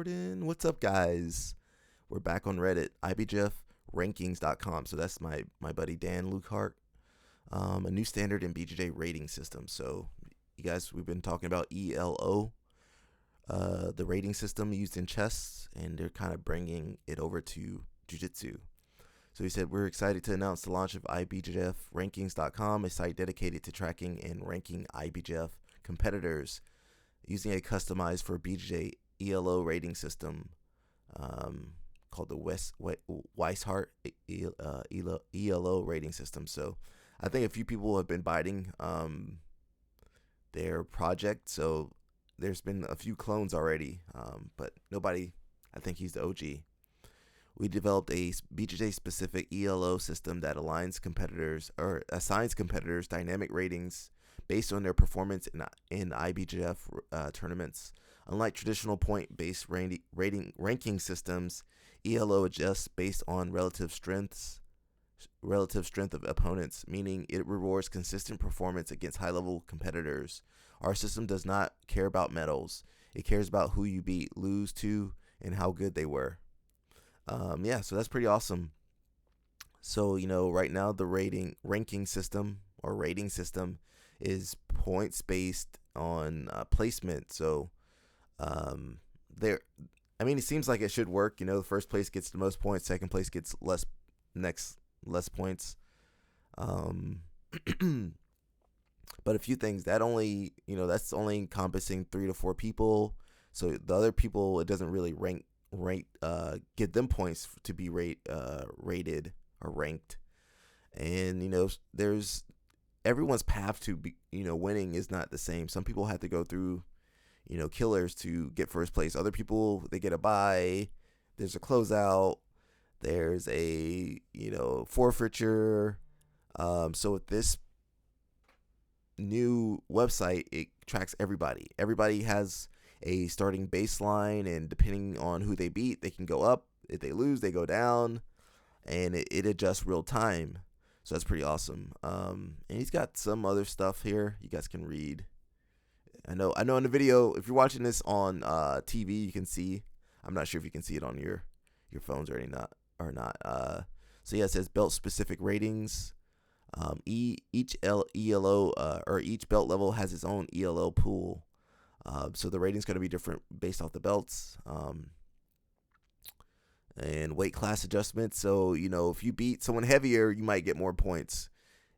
recording. What's up, guys? We're back on Reddit, ibjeffrankings.com. So that's my buddy Dan Lukehart. A new standard in BJJ rating system. So you guys, we've been talking about ELO, the rating system used in chess, and they're kind of bringing it over to jiu-jitsu. So he said, we're excited to announce the launch of ibjeffrankings.com, a site dedicated to tracking and ranking IBJJF competitors using a customized for BJJ ELO rating system called the Weishart ELO rating system. So I think a few people have been biting their project. So there's been a few clones already, but nobody, I think he's the OG. We developed a BJJ-specific ELO system that assigns competitors dynamic ratings based on their performance in IBJJF tournaments. Unlike traditional point-based ranking systems, ELO adjusts based on relative strength of opponents, meaning it rewards consistent performance against high-level competitors. Our system does not care about medals. It cares about who you beat, lose to, and how good they were. So that's pretty awesome. So, right now the ranking system or rating system is points based on placement. So, it seems like it should work. The first place gets the most points, second place gets less points. But a few things that only, that's only encompassing 3 to 4 people. So the other people, it doesn't really give them points to be rated or ranked. And there's everyone's path to be, winning is not the same. Some people have to go through killers to get first place. Other people, they get a bye, there's a closeout, there's a forfeiture. So with this new website, it tracks everybody has a starting baseline, and depending on who they beat, they can go up. If they lose, they go down, and it adjusts real time. So that's pretty awesome. And he's got some other stuff here you guys can read. I know in the video, if you're watching this on TV, you can see. I'm not sure if you can see it on your phones or not. So yeah, it says belt specific ratings. Each ELO or each belt level has its own ELO pool. So the rating's going to be different based off the belts. And weight class adjustments. So, if you beat someone heavier, you might get more points.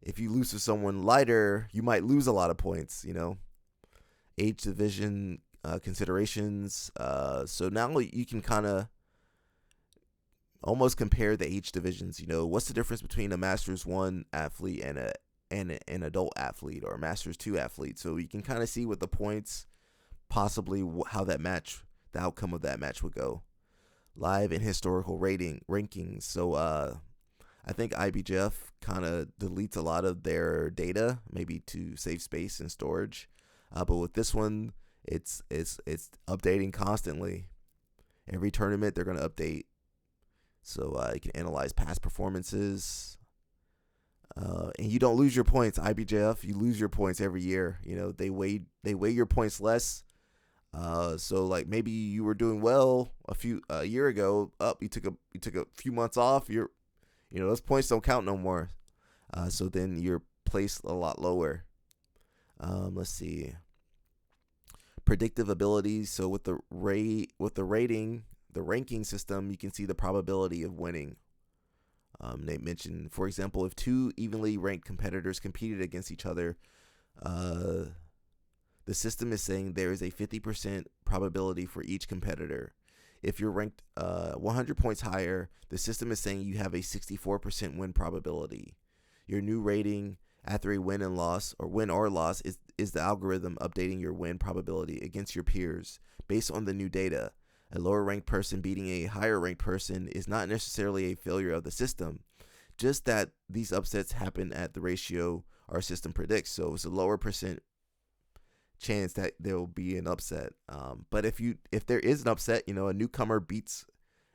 If you lose to someone lighter, you might lose a lot of points, Age division considerations. So now you can kind of almost compare the age divisions. What's the difference between a Masters 1 athlete and an adult athlete, or a Masters 2 athlete? So you can kind of see what the points, possibly how the outcome of that match would go. Live and historical rankings. So I think IBJJF kind of deletes a lot of their data, maybe to save space and storage. But with this one, it's updating constantly. Every tournament they're going to update. So you can analyze past performances. And you don't lose your points. IBJJF, you lose your points every year. They weigh your points less. So like maybe you were doing well a year ago, you took a few months off, those points don't count no more. So then you're placed a lot lower. Let's see. Predictive abilities. So with the ranking system, you can see the probability of winning. They mentioned, for example, if 2 evenly ranked competitors competed against each other, the system is saying there is a 50% probability for each competitor. If you're ranked 100 points higher, the system is saying you have a 64% win probability. Your new rating after a win or loss is the algorithm updating your win probability against your peers based on the new data. A lower ranked person beating a higher ranked person is not necessarily a failure of the system, just that these upsets happen at the ratio our system predicts. So it's a lower percent chance that there will be an upset. But if there is an upset, a newcomer beats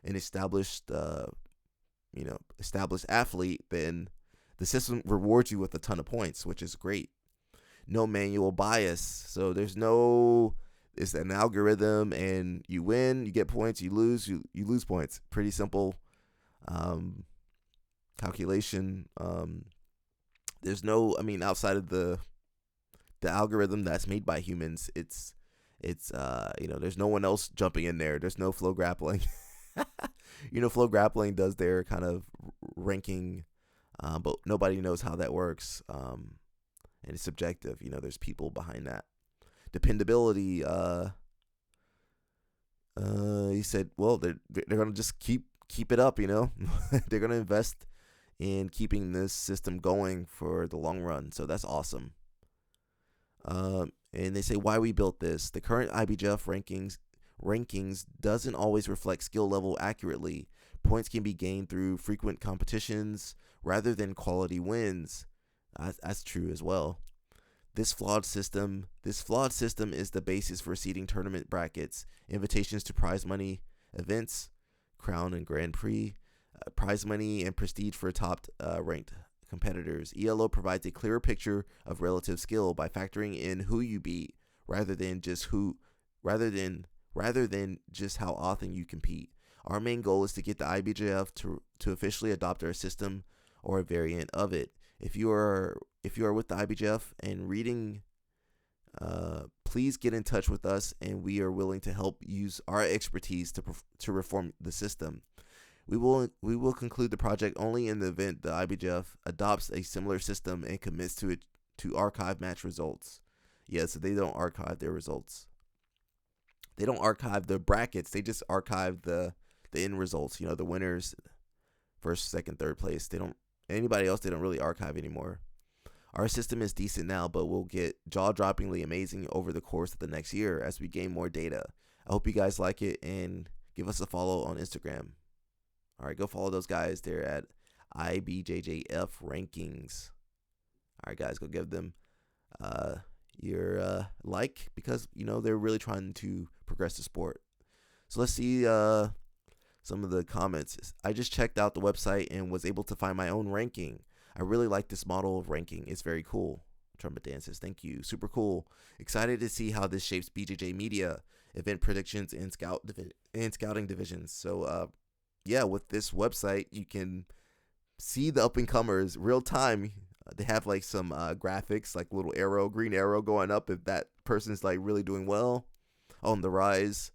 an established athlete, then the system rewards you with a ton of points, which is great. No manual bias, so there's no It's an algorithm, and you win, you get points. You lose points. Pretty simple um, calculation. There's no, I mean, outside of the algorithm that's made by humans, there's no one else jumping in there. There's no flow grappling. Flow grappling does their kind of ranking, but nobody knows how that works. And it's subjective. There's people behind that. Dependability. He said, well, they're gonna just keep it up. They're gonna invest in keeping this system going for the long run. So that's awesome. And they say why we built this. The current IBJJF rankings doesn't always reflect skill level accurately. Points can be gained through frequent competitions rather than quality wins. That's true as well. This flawed system is the basis for seeding tournament brackets, invitations to prize money events, Crown and Grand Prix, prize money and prestige for top ranked competitors. ELO provides a clearer picture of relative skill by factoring in who you beat rather than just how often you compete. Our main goal is to get the IBJJF to officially adopt our system or a variant of it. If you are with the IBJJF and reading, please get in touch with us, and we are willing to help use our expertise to reform the system. We will conclude the project only in the event the IBJJF adopts a similar system and commits to archive match results. Yeah, so they don't archive their results. They don't archive the brackets. They just archive the end results. The winners, first, second, third place. They don't anybody else. They don't really archive anymore. Our system is decent now, but will get jaw-droppingly amazing over the course of the next year as we gain more data. I hope you guys like it and give us a follow on Instagram. All right, go follow those guys. They're at IBJJF Rankings. All right, guys, go give them your like, because they're really trying to progress the sport. So let's see some of the comments. I just checked out the website and was able to find my own ranking. I really like this model of ranking. It's very cool. Trumpet Dan says, thank you. Super cool. Excited to see how this shapes BJJ media, event predictions, and scouting divisions. So, yeah, with this website, you can see the up-and-comers real time. They have like some graphics, like little arrow, green arrow going up if that person's like really doing well on the rise.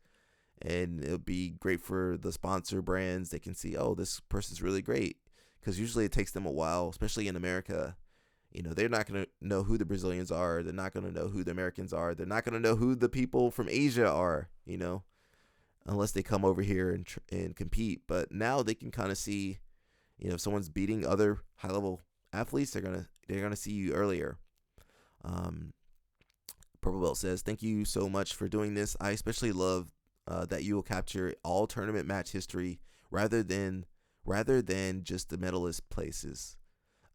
And it'll be great for the sponsor brands. They can see, oh, this person's really great. Because usually it takes them a while, especially in America. They're not going to know who the Brazilians are. They're not going to know who the Americans are. They're not going to know who the people from Asia are, unless they come over here and compete. But now they can kind of see, if someone's beating other high-level athletes, they're gonna see you earlier. Purple Belt says, thank you so much for doing this. I especially love that you will capture all tournament match history rather than just the medalist places.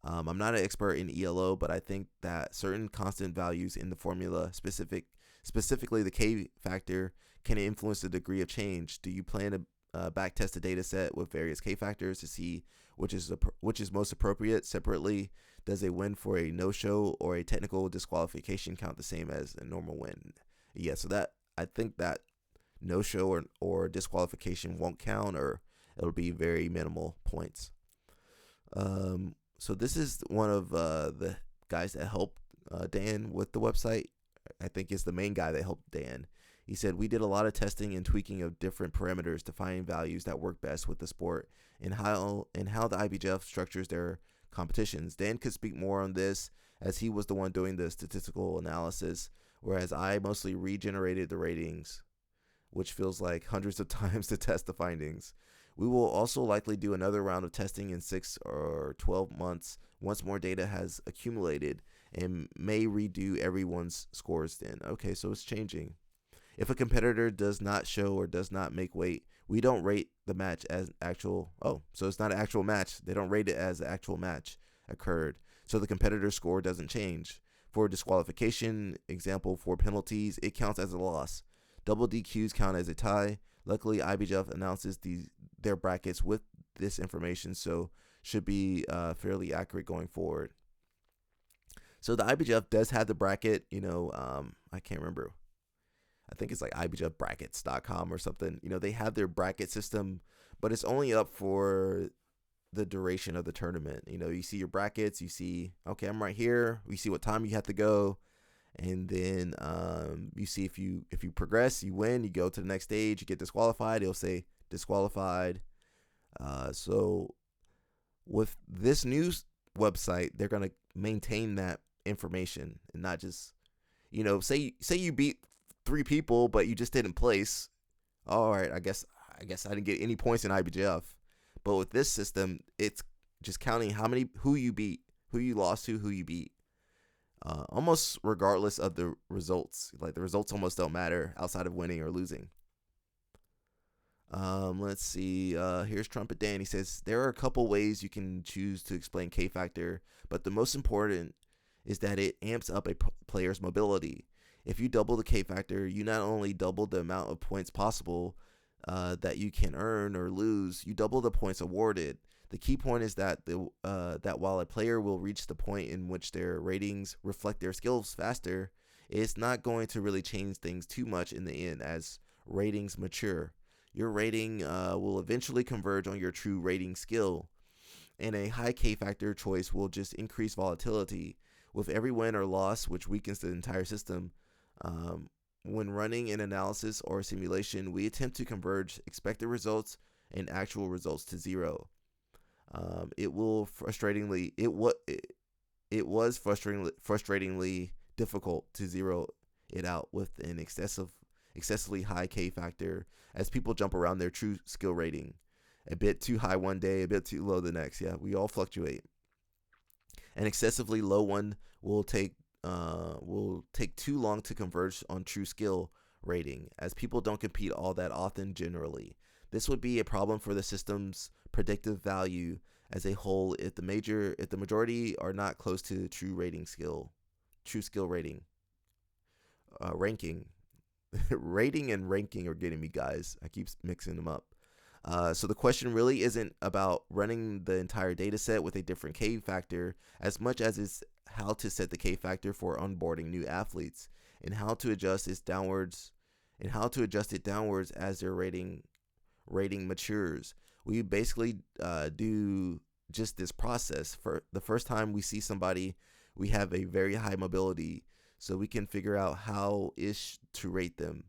I'm not an expert in ELO, but I think that certain constant values in the formula, specifically the K factor, can influence the degree of change. Do you plan to backtest a data set with various K factors to see which is most appropriate? Separately, does a win for a no-show or a technical disqualification count the same as a normal win? Yeah, so that I think that no-show or disqualification won't count, or it'll be very minimal points. So this is one of the guys that helped Dan with the website. I think it's the main guy that helped Dan. He said, we did a lot of testing and tweaking of different parameters to find values that work best with the sport and how the IBJJF structures their competitions. Dan could speak more on this as he was the one doing the statistical analysis, whereas I mostly regenerated the ratings, which feels like hundreds of times to test the findings. We will also likely do another round of testing in 6 or 12 months once more data has accumulated, and may redo everyone's scores then. Okay, so it's changing. If a competitor does not show or does not make weight, we don't rate the match as actual. Oh, so it's not an actual match. They don't rate it as the actual match occurred. So the competitor's score doesn't change. For disqualification, example, for penalties, it counts as a loss. Double DQs count as a tie. Luckily, IBJJF announces their brackets with this information, so should be fairly accurate going forward. So the IBJJF does have the bracket, I can't remember. I think it's like ibjbrackets.com or something. They have their bracket system, but it's only up for the duration of the tournament. You see your brackets, you see, okay, I'm right here. You see what time you have to go, and then you see if you progress, you win, you go to the next stage. You get disqualified, it'll say disqualified. So with this news website, they're gonna maintain that information and not just, say you beat 3 people, but you just didn't place. All right, I guess I didn't get any points in IBJF. But with this system, it's just counting who you beat, who you lost to, who you beat. Almost regardless of the results. Like, the results almost don't matter outside of winning or losing. Let's see. Here's Trumpet Dan. He says, there are a couple ways you can choose to explain K-factor, but the most important is that it amps up a player's mobility. If you double the K-factor, you not only double the amount of points possible that you can earn or lose, you double the points awarded. The key point is that that while a player will reach the point in which their ratings reflect their skills faster, it's not going to really change things too much in the end as ratings mature. Your rating will eventually converge on your true rating skill, and a high K-factor choice will just increase volatility. With every win or loss, which weakens the entire system, when running an analysis or a simulation, we attempt to converge expected results and actual results to zero. It was frustratingly difficult to zero it out with an excessively high K factor, as people jump around their true skill rating. A bit too high one day, a bit too low the next. Yeah, we all fluctuate. An excessively low one will take too long to converge on true skill rating, as people don't compete all that often generally. This would be a problem for the system's predictive value as a whole if the majority are not close to true skill rating. Ranking. Rating and ranking are getting me, guys. I keep mixing them up. So the question really isn't about running the entire data set with a different K factor as much as it's how to set the K factor for onboarding new athletes, and how to adjust it downwards as their rating matures. We basically do just this process. For the first time we see somebody, we have a very high mobility, so we can figure out how-ish to rate them.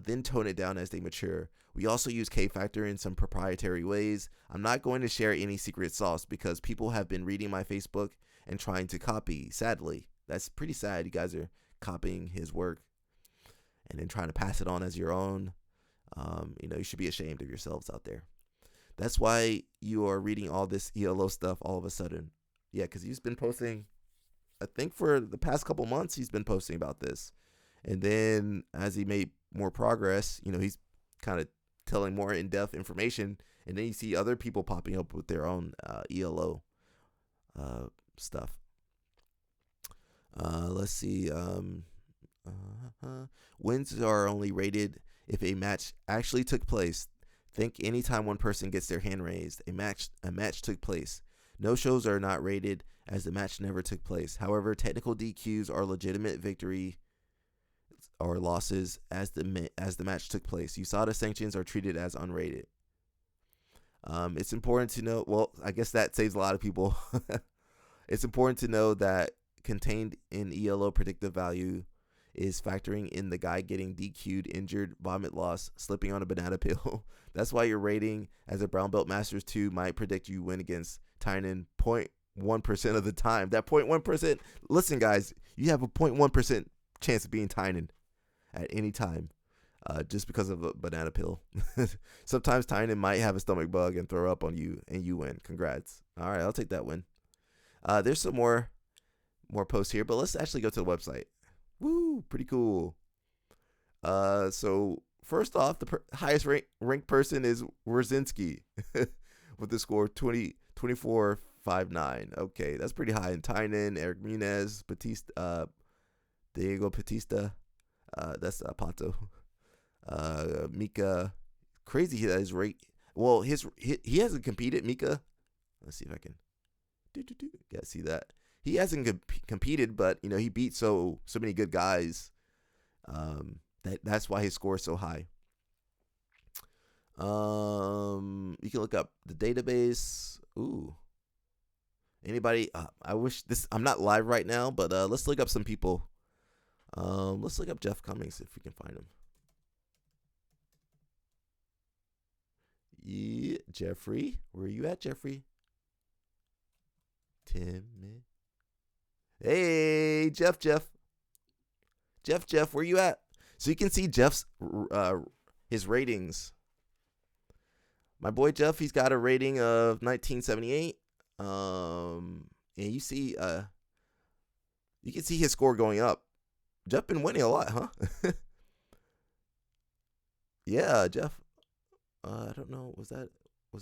Then tone it down as they mature. We also use K-factor in some proprietary ways. I'm not going to share any secret sauce because people have been reading my Facebook and trying to copy. Sadly, that's pretty sad. You guys are copying his work and then trying to pass it on as your own. You should be ashamed of yourselves out there. That's why you are reading all this ELO stuff all of a sudden. Yeah, because he's been posting, I think for the past couple months, he's been posting about this. And then as he made more progress, he's kind of telling more in-depth information. And then you see other people popping up with their own ELO stuff. Let's see. Wins are only rated if a match actually took place. Think anytime one person gets their hand raised, a match took place. No shows are not rated as the match never took place. However, technical DQs are legitimate victory or losses as the match took place. USADA sanctions are treated as unrated. It's important to know. Well, I guess that saves a lot of people. It's important to know that contained in ELO predictive value is factoring in the guy getting DQ'd, injured, vomit loss, slipping on a banana peel. That's why your rating as a Brown Belt Masters 2 might predict you win against Tynan 0.1% of the time. That 0.1%, listen guys, you have a 0.1% chance of being Tynan at any time just because of a banana peel. Sometimes Tynan might have a stomach bug and throw up on you and you win. Congrats. All right, I'll take that win. There's some more posts here, but let's actually go to the website. Woo, pretty cool. So first off, the highest ranked person is Wrzinski with the score 24.59. Okay, that's pretty high. And Tynan, Eric Munez, Batista, Diego Batista, that's Pato, Mika. Crazy that his rate. Well, he hasn't competed. Mika. Let's see if I can. Yeah, see that. He hasn't competed, but he beat so many good guys. That's why his score is so high. You can look up the database. Ooh, anybody? I wish this. I'm not live right now, but let's look up some people. Let's look up Jeff Cummings if we can find him. Yeah, Jeffrey, where are you at, Jeffrey? Tim. Hey, Jeff, where you at? So you can see Jeff's his ratings. My boy Jeff, he's got a rating of 1978. And you see, you can see his score going up. Jeff been winning a lot, huh? Yeah, Jeff. I don't know. Was it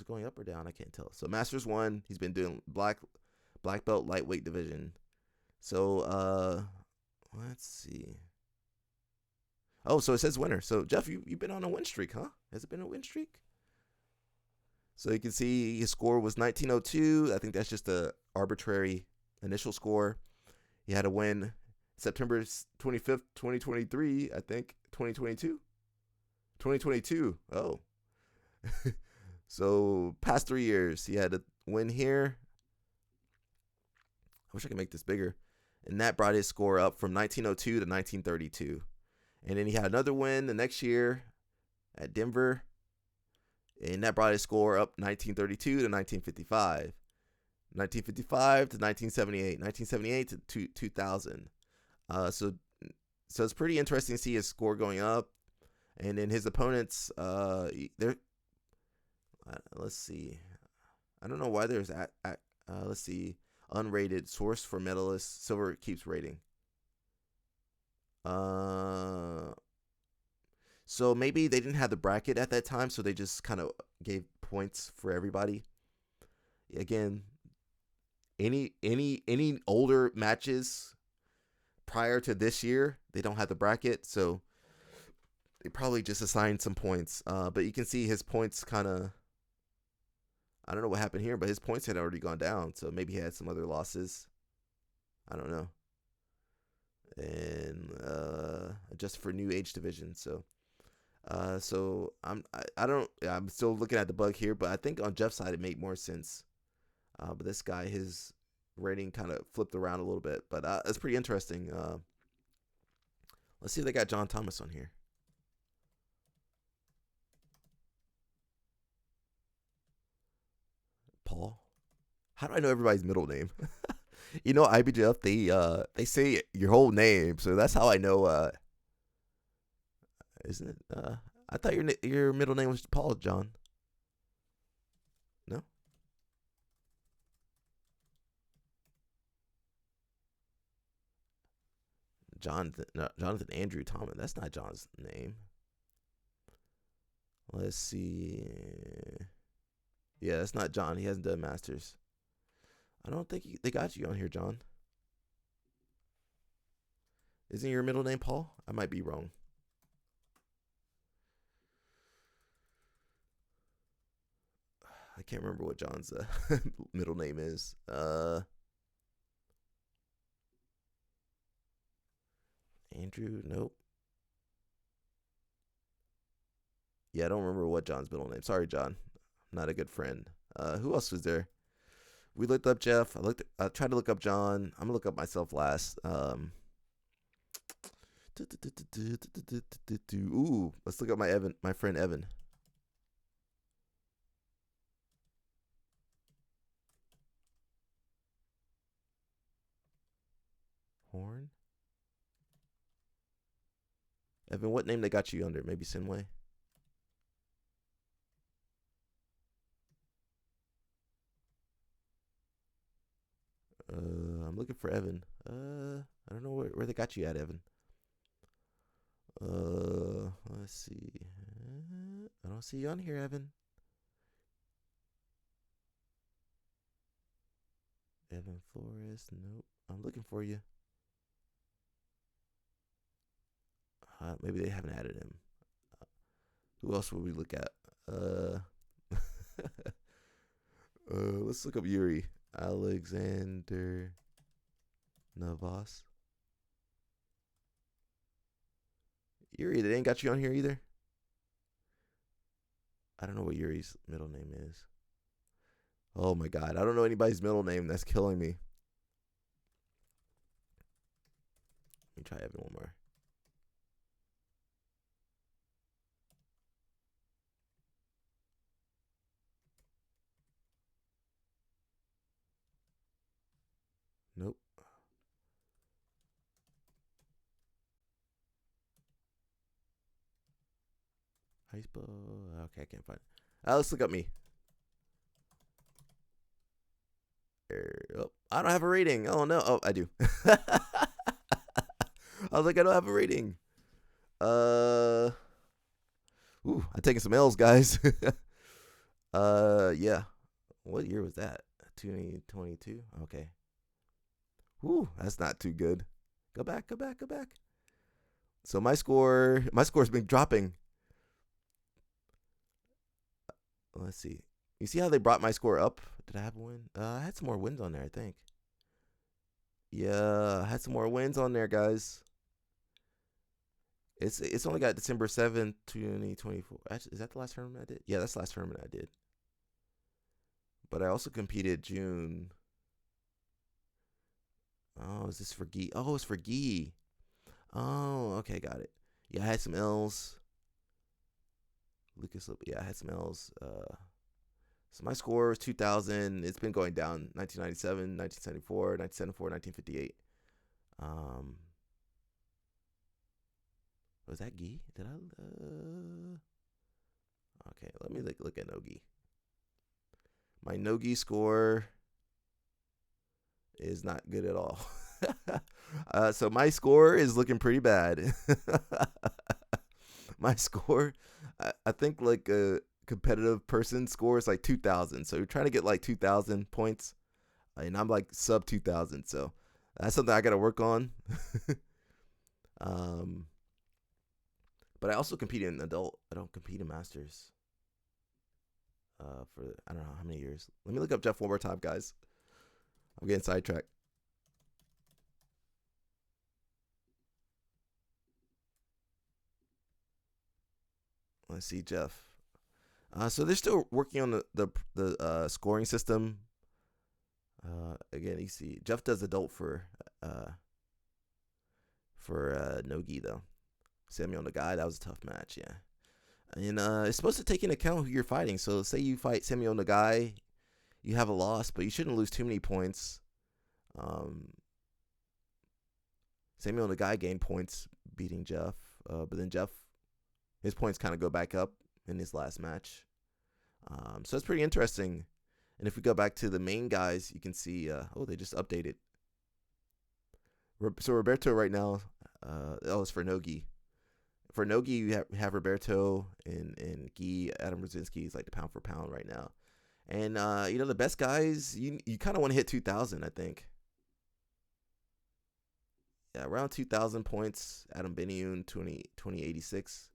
going up or down? I can't tell. So Masters 1, he's been doing black belt lightweight division. So let's see. Oh, so it says winner. So Jeff, you've been on a win streak, huh? Has it been a win streak? So you can see his score was 1902. I think that's just a arbitrary initial score. He had a win September 25th, 2023, I think. 2022? 2022. Oh. So past 3 years, he had a win here. I wish I could make this bigger. And that brought his score up from 1902 to 1932. And then he had another win the next year at Denver. And that brought his score up 1932 to 1955. 1955 to 1978. 1978 to 2000. So it's pretty interesting to see his score going up. And then his opponents, they're, let's see. I don't know why there's, let's see, unrated source for medalists. Silver keeps rating. So maybe they didn't have the bracket at that time, so they just kind of gave points for everybody. Again, any older matches prior to this year, they don't have the bracket, so they probably just assigned some points. But you can see his points kind of, I don't know what happened here, but his points had already gone down, so maybe he had some other losses. I don't know. And just for new age division, so I'm still looking at the bug here, but I think on Jeff's side it made more sense. But this guy, his rating kind of flipped around a little bit, but it's pretty interesting. Let's see if they got John Thomas on here. Paul. How do I know everybody's middle name? You know, IBJF, they say your whole name, so that's how I know. Isn't it? I thought your middle name was Paul, John. No. Jonathan Andrew Thomas. That's not John's name. Let's see. Yeah, that's not John. He hasn't done Masters. I don't think they got you on here, John. Isn't your middle name Paul? I might be wrong. I can't remember what John's middle name is. Andrew, nope. Yeah, I don't remember what John's middle name. Sorry, John. I'm not a good friend. Who else was there? We looked up Jeff. I tried to look up John. I'm gonna look up myself last. Ooh, let's look up my friend Evan. Horn. Evan, what name they got you under? Maybe Sinway. I'm looking for Evan. I don't know where they got you at, Evan. Let's see. I don't see you on here, Evan. Evan Flores. Nope. I'm looking for you. Maybe they haven't added him. Who else would we look at? Let's look up Yuri Alexander Navas. Yuri, they ain't got you on here either. I don't know what Yuri's middle name is. Oh my god, I don't know anybody's middle name. That's killing me. Let me try Evan one more. Nope. How you spell? Okay, I can't find it. Let's look up me. Oh, I don't have a rating. Oh no. Oh, I do. I was like, I don't have a rating. I'm taking some L's, guys. Yeah. What year was that? 2022. Okay. That's not too good. Go back. So my score's been dropping. Let's see. You see how they brought my score up? Did I have a win? I had some more wins on there, I think. Yeah, I had some more wins on there, guys. It's only got December 7th, 2024. Actually, is that the last tournament I did? Yeah, that's the last tournament I did. But I also competed June. Oh, is this for Gi? Oh, it's for Gi. Oh, okay, got it. Yeah, I had some L's. Lucas, yeah, I had some L's. So my score was 2000. It's been going down. 1997, 1974, 1974, 1958. Was that Gi? Did I? Okay, let me look at Nogi. My Nogi score is not good at all. So my score is looking pretty bad. My score, I think like a competitive person scores like 2,000. So you're trying to get like 2,000 points, and I'm like sub 2,000. So that's something I got to work on. But I also compete in adult. I don't compete in masters. For I don't know how many years. Let me look up Jeff one more time, guys. I'm getting sidetracked. Let's see, Jeff. So they're still working on the scoring system. Again, you see, Jeff does adult for Nogi though. Samuel Nagai, that was a tough match, yeah. And it's supposed to take into account who you're fighting. So say you fight Samuel Nagai, you have a loss, but you shouldn't lose too many points. Samuel Nagai gained points beating Jeff, but then Jeff, his points kind of go back up in his last match. So it's pretty interesting. And if we go back to the main guys, you can see, they just updated. So Roberto right now, it's for Nogi. For Nogi, you have Roberto and Gi. Adam Brzezinski is like the pound for pound right now. And, the best guys, you kind of want to hit 2,000, I think. Yeah, around 2,000 points. Adam Beniun, 2086.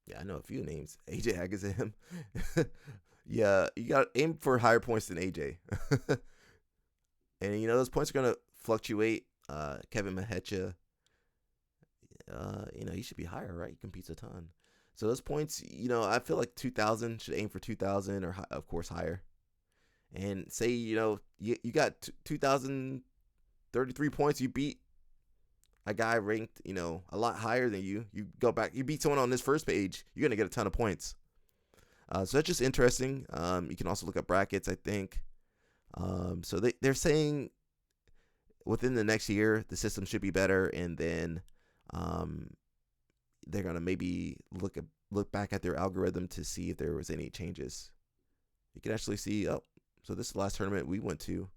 Yeah, I know a few names. AJ Agazam. Yeah, you got to aim for higher points than AJ. And, those points are going to fluctuate. Kevin Mahecha, he should be higher, right? He competes a ton. So those points, I feel like 2,000, should aim for 2,000 or, of course, higher. And say, you got 2,033 points, you beat a guy ranked, a lot higher than you. You go back, you beat someone on this first page, you're going to get a ton of points. So that's just interesting. You can also look up brackets, I think. So they're saying within the next year, the system should be better. And then they're going to maybe look back at their algorithm to see if there was any changes. You can actually see, so this is the last tournament we went to.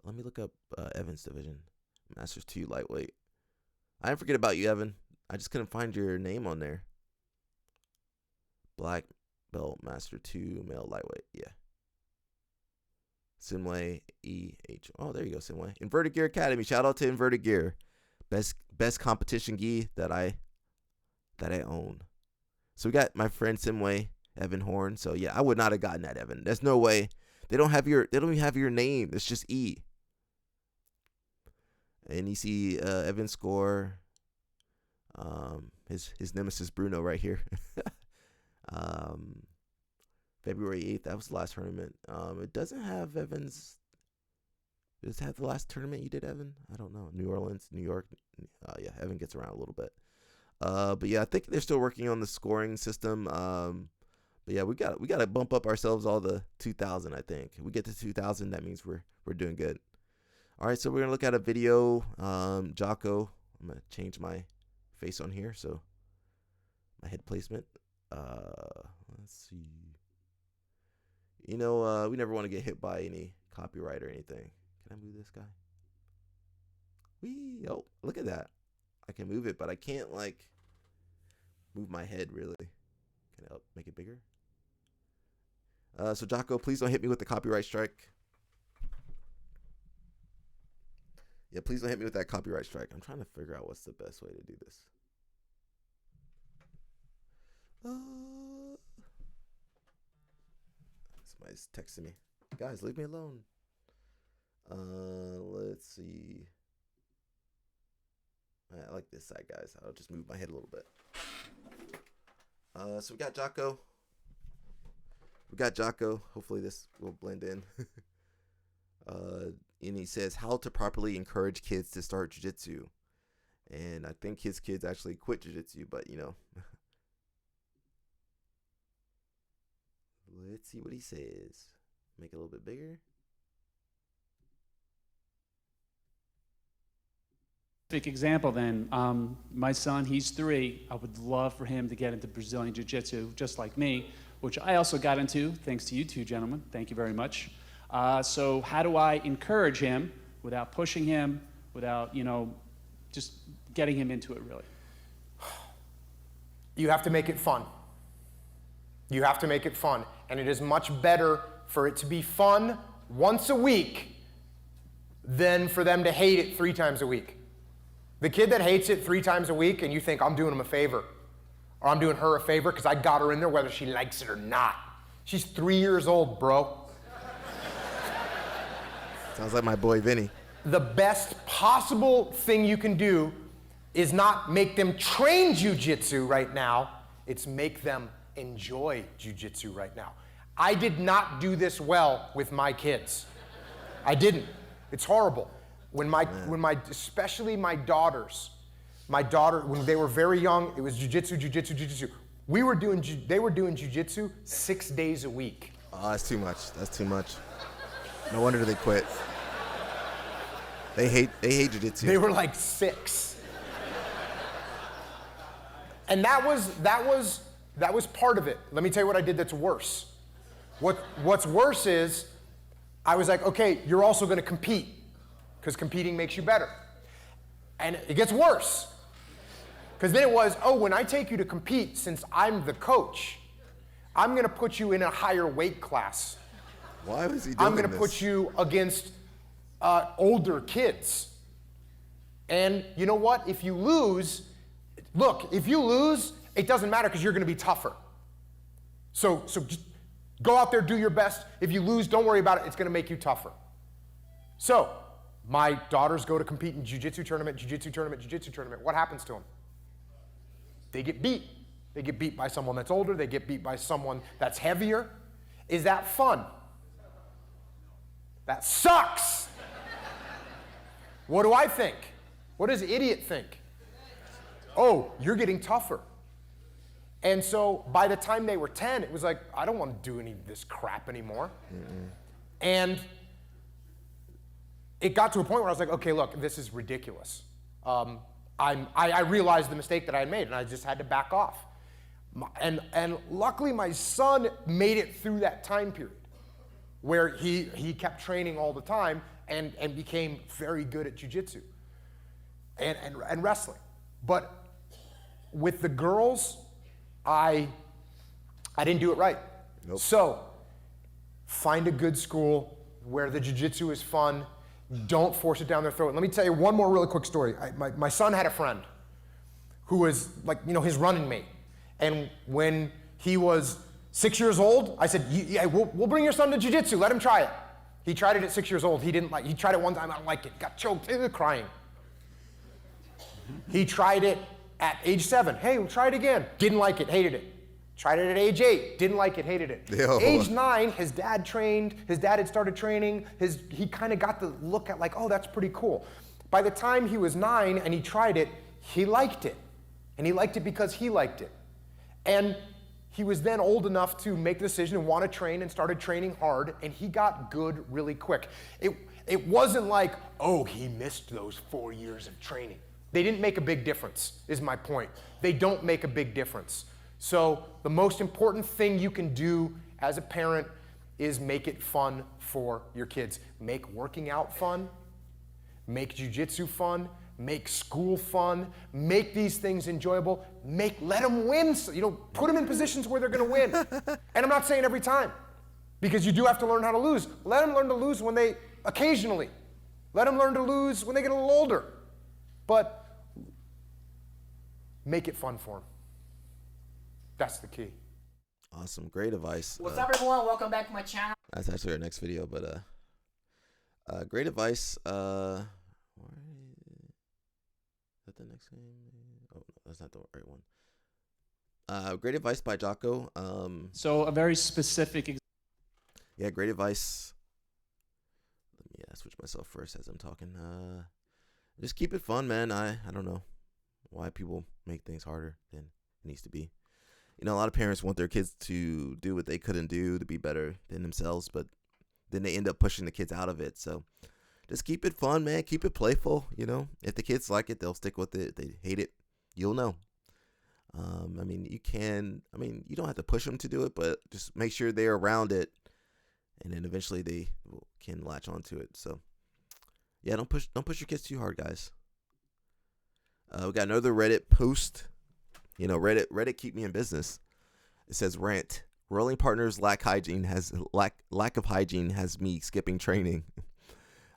Let me look up Evan's division. Masters 2 lightweight. I didn't forget about you, Evan. I just couldn't find your name on there. Black belt Master 2 male lightweight. Yeah. Sinway EH. Oh, there you go, Sinway. Inverted Gear Academy. Shout out to Inverted Gear. Best competition gi that I own. So we got my friend Simway, Evan Horn. So yeah, I would not have gotten that, Evan. There's no way They don't even have your name. It's just E. And you see Evan's score. His nemesis Bruno right here. February 8th. That was the last tournament. It doesn't have Evan's. Does it have the last tournament you did, Evan? I don't know. New Orleans, New York. Yeah, Evan gets around a little bit. But yeah, I think they're still working on the scoring system. But yeah, we got to bump up ourselves all the 2,000. I think if we get to 2,000, that means we're doing good. All right, so we're gonna look at a video. Jocko. I'm gonna change my face on here, so my head placement. Let's see. We never want to get hit by any copyright or anything. Can I move this guy? Whee! Oh, look at that. I can move it, but I can't move my head really. Can I make it bigger? So Jocko, please don't hit me with the copyright strike. Yeah, please don't hit me with that copyright strike. I'm trying to figure out what's the best way to do this. Somebody's texting me. Guys, leave me alone. Let's see. I like this side, guys. I'll just move my head a little bit. So we got Jocko. Hopefully this will blend in. And he says how to properly encourage kids to start jiu-jitsu. And I think his kids actually quit jiu-jitsu, but let's see what he says. Make it a little bit bigger. Example then, my son, he's 3. I would love for him to get into Brazilian Jiu-Jitsu just like me, which I also got into thanks to you two gentlemen. Thank you very much. So how do I encourage him without pushing him, without, just getting him into it really? You have to make it fun. You have to make it fun. And it is much better for it to be fun once a week than for them to hate it 3 times a week. The kid that hates it 3 times a week and you think I'm doing him a favor or I'm doing her a favor because I got her in there whether she likes it or not. She's 3 years old, bro. Sounds like my boy Vinny. The best possible thing you can do is not make them train jiu-jitsu right now, it's make them enjoy jiu-jitsu right now. I did not do this well with my kids. I didn't. It's horrible. Especially my daughters, when they were very young, it was jiu-jitsu, jiu-jitsu, jiu-jitsu. They were doing jiu-jitsu 6 days a week. Oh, that's too much. That's too much. No wonder they quit. They hate jiu-jitsu. They were like 6. And that was part of it. Let me tell you what I did that's worse. What's worse is I was like, okay, you're also going to compete because competing makes you better. And it gets worse. Because then it was, when I take you to compete, since I'm the coach, I'm going to put you in a higher weight class. Why was he doing this? I'm going to put you against older kids. And you know what? If you lose, it doesn't matter because you're going to be tougher. So just go out there, do your best. If you lose, don't worry about it. It's going to make you tougher. So my daughters go to compete in jiu-jitsu tournament. What happens to them? They get beat. They get beat by someone that's older. They get beat by someone that's heavier. Is that fun? That sucks. What do I think? What does idiot think? Oh, you're getting tougher. And so by the time they were 10, it was like, I don't want to do any of this crap anymore. Mm-mm. And it got to a point where I was like, okay, look, this is ridiculous. I realized the mistake that I had made, and I just had to back off. And luckily, my son made it through that time period where he kept training all the time and became very good at jiu-jitsu and wrestling. But with the girls, I didn't do it right. Nope. So find a good school where the jiu-jitsu is fun. Don't force it down their throat. Let me tell you one more really quick story. My son had a friend who was like, his running mate. And when he was 6 years old, I said, yeah, we'll bring your son to jiu-jitsu, let him try it. He tried it at 6 years old. He tried it one time, I don't like it, got choked, crying. He tried it at age 7. Hey, we'll try it again. Didn't like it, hated it. Tried it at age 8, didn't like it, hated it. Yo. Age 9, his dad trained, his dad had started training, he kind of got the look at like, oh, that's pretty cool. By the time he was 9 and he tried it, he liked it. And he liked it because he liked it. And he was then old enough to make the decision and want to train and started training hard, and he got good really quick. It wasn't like, oh, he missed those 4 years of training. They didn't make a big difference, is my point. They don't make a big difference. So the most important thing you can do as a parent is make it fun for your kids. Make working out fun, make jiu-jitsu fun, make school fun, make these things enjoyable, let them win, put them in positions where they're gonna win. And I'm not saying every time, because you do have to learn how to lose. Let them learn to lose occasionally. Let them learn to lose when they get a little older. But make it fun for them. That's the key. Awesome. Great advice. What's up, everyone? Welcome back to my channel. That's actually our next video, but great advice. Is that the next game? Oh, no, that's not the right one. Great advice by Jocko. So a very specific. Yeah, great advice. Let me switch myself first as I'm talking. Just keep it fun, man. I don't know why people make things harder than it needs to be. A lot of parents want their kids to do what they couldn't do to be better than themselves, but then they end up pushing the kids out of it. So just keep it fun, man. Keep it playful. If the kids like it, they'll stick with it. If they hate it, you'll know. You don't have to push them to do it, but just make sure they're around it, and then eventually they can latch onto it. So yeah, don't push your kids too hard, guys. We got another Reddit post. Reddit keep me in business. It says rant. Rolling partners lack of hygiene has me skipping training.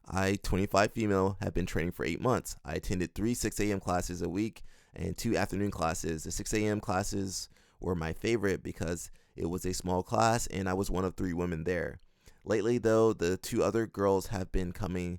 I, 25 female, have been training for 8 months. I attended 3 6 a.m. classes a week and 2 afternoon classes. The 6 a.m. classes were my favorite because it was a small class and I was one of 3 women there. Lately, though, the 2 other girls have been commenting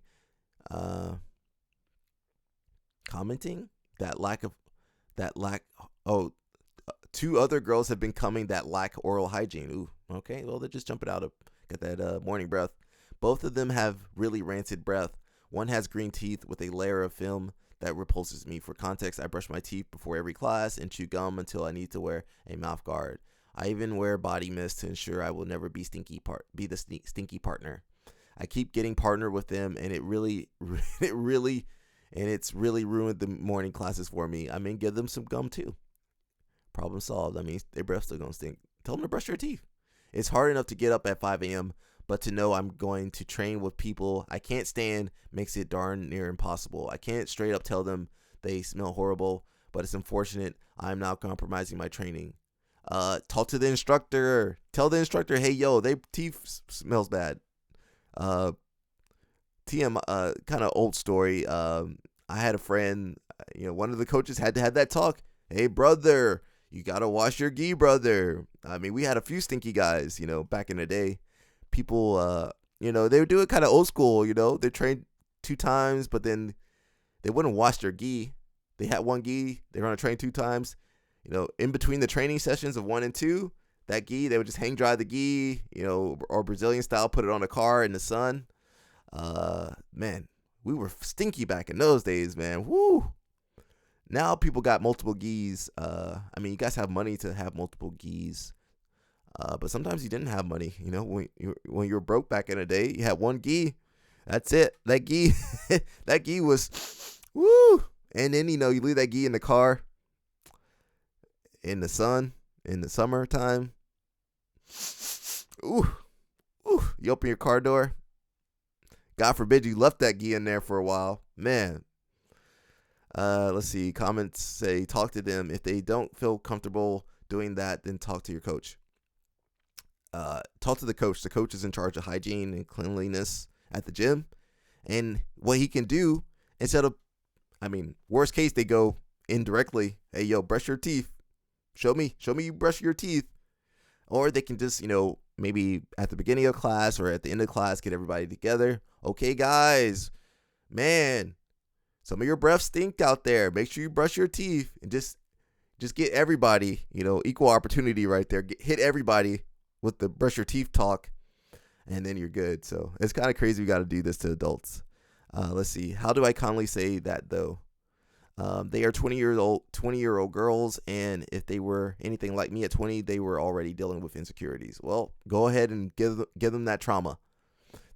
two other girls have been coming that lack oral hygiene. Ooh, okay. Well, they're just jumping out of got that morning breath. Both of them have really rancid breath. One has green teeth with a layer of film that repulses me. For context, I brush my teeth before every class and chew gum until I need to wear a mouth guard. I even wear body mist to ensure I will never be the stinky partner. I keep getting partnered with them, and it's really ruined the morning classes for me. Give them some gum too. Problem solved. Their breath's still gonna stink. Tell them to brush their teeth. It's hard enough to get up at 5 a.m., but to know I'm going to train with people I can't stand makes it darn near impossible. I can't straight up tell them they smell horrible, but it's unfortunate I'm now compromising my training. Talk to the instructor. Tell the instructor, hey, yo, their teeth smells bad. Kind of old story. I had a friend, one of the coaches had to have that talk. Hey, brother, you got to wash your gi, brother. We had a few stinky guys, back in the day. People, they would do it kind of old school, they trained 2 times, but then they wouldn't wash their gi. They had 1 gi, they were going to train 2 times. In between the training sessions of 1 and 2, that gi, they would just hang dry the gi, or Brazilian style, put it on a car in the sun. Man, we were stinky back in those days, man. Woo! Now people got multiple gis. You guys have money to have multiple gis. But sometimes you didn't have money. When you were broke back in the day, you had 1 gi. That's it. That gi, that gi was, woo! And then, you leave that gi in the car in the sun, in the summertime. Ooh. You open your car door. God forbid you left that gi in there for a while. Man. Let's see. Comments say, talk to them. If they don't feel comfortable doing that, then talk to your coach. Talk to the coach. The coach is in charge of hygiene and cleanliness at the gym. And what he can do, instead of, worst case, they go indirectly. Hey, yo, brush your teeth. Show me you brush your teeth. Or they can just, maybe at the beginning of class or at the end of class, get everybody together. Okay, guys, man, some of your breath stink out there. Make sure you brush your teeth and just get everybody, equal opportunity right there. Hit everybody with the brush your teeth talk, and then you're good. So it's kind of crazy we got to do this to adults. Let's see. How do I kindly say that, though? They are 20-year-old girls, and if they were anything like me at 20, they were already dealing with insecurities. Well, go ahead and give them that trauma.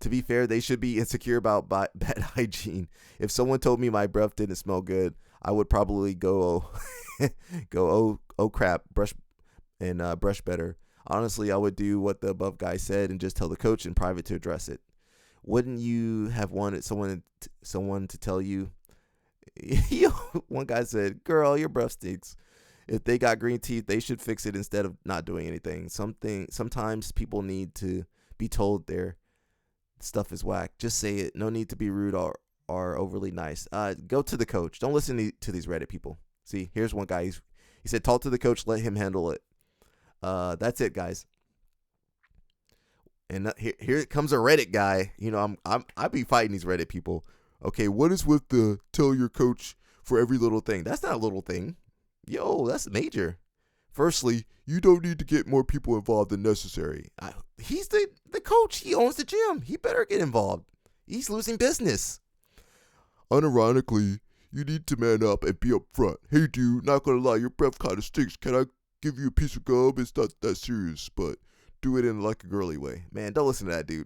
To be fair, they should be insecure about bad hygiene. If someone told me my breath didn't smell good, I would probably go, oh crap, brush better. Honestly, I would do what the above guy said and just tell the coach in private to address it. Wouldn't you have wanted someone to tell you? One guy said, "Girl, your breath stinks. If they got green teeth, they should fix it instead of not doing anything. Sometimes people need to be told their stuff is whack. Just say it. No need to be rude or overly nice. Go to the coach. Don't listen to these Reddit people. See, here's one guy. He said, talk to the coach. Let him handle it. That's it, guys. And here comes a Reddit guy. I be fighting these Reddit people. Okay, what is with the tell your coach for every little thing? That's not a little thing. Yo, that's major. Firstly, you don't need to get more people involved than necessary. He's the coach. He owns the gym. He better get involved. He's losing business. Unironically, you need to man up and be up front. Hey, dude, not gonna lie, your breath kind of stinks. Can I give you a piece of gum? It's not that serious, but do it in like a girly way. Man, don't listen to that dude.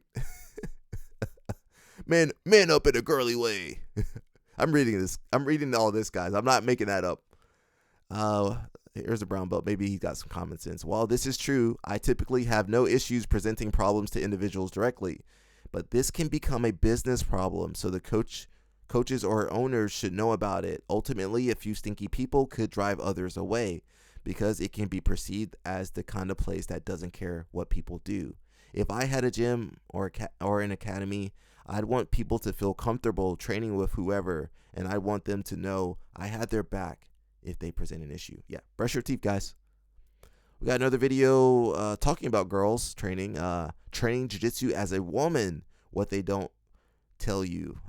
Man up in a girly way. I'm reading this. I'm reading all this, guys. I'm not making that up. Here's a brown belt. Maybe he got some common sense. While this is true, I typically have no issues presenting problems to individuals directly, but this can become a business problem, so the coaches or owners should know about it. Ultimately, a few stinky people could drive others away because it can be perceived as the kind of place that doesn't care what people do. If I had a gym or an academy, I'd want people to feel comfortable training with whoever, and I want them to know I had their back if they present an issue. Yeah, brush your teeth, guys. We got another video talking about girls training jiu-jitsu as a woman, what they don't tell you.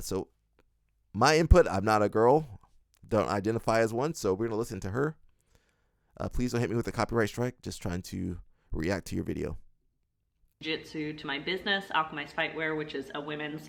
So my input, I'm not a girl, don't identify as one, so we're going to listen to her. Please don't hit me with a copyright strike, just trying to react to your video. Jiu-jitsu to my business, Alchemized Fightwear, which is a women's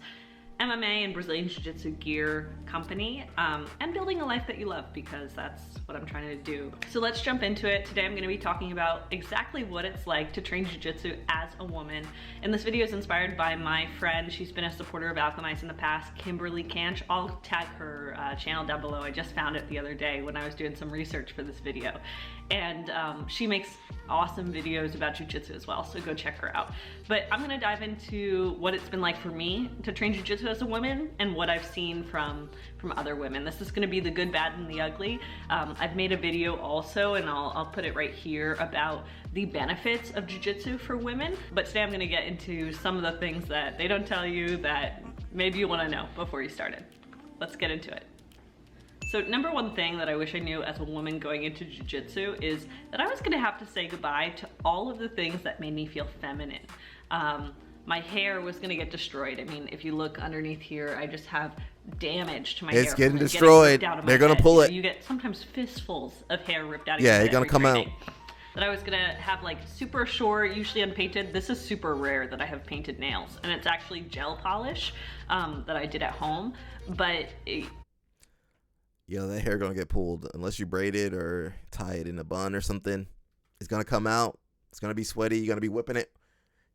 MMA and Brazilian Jiu-Jitsu gear company, and building a life that you love, because that's what I'm trying to do. So let's jump into it. Today I'm going to be talking about exactly what it's like to train Jiu-Jitsu as a woman. And this video is inspired by my friend. She's been a supporter of Alchemized in the past, Kimberly Canch. I'll tag her channel down below. I just found it the other day when I was doing some research for this video. And she makes awesome videos about Jiu-Jitsu as well, so go check her out. But I'm gonna dive into what it's been like for me to train Jiu-Jitsu as a woman and what I've seen from other women. This is gonna be the good, bad, and the ugly. I've made a video also, and I'll put it right here, about the benefits of Jiu-Jitsu for women. But today I'm gonna get into some of the things that they don't tell you that maybe you wanna know before you started. Let's get into it. So number one thing that I wish I knew as a woman going into Jiu-Jitsu is that I was gonna have to say goodbye to all of the things that made me feel feminine. My hair was gonna get destroyed. I mean, if you look underneath here, I just have damage to my hair. It's getting destroyed. They're gonna pull it. You get sometimes fistfuls of hair ripped out of your your head. head. Yeah, it's gonna come out. That I was gonna have like super short, usually unpainted. This is super rare that I have painted nails, and it's actually gel polish that I did at home. But that hair gonna get pulled unless you braid it or tie it in a bun or something. It's gonna come out. It's gonna be sweaty. You're gonna be whipping it.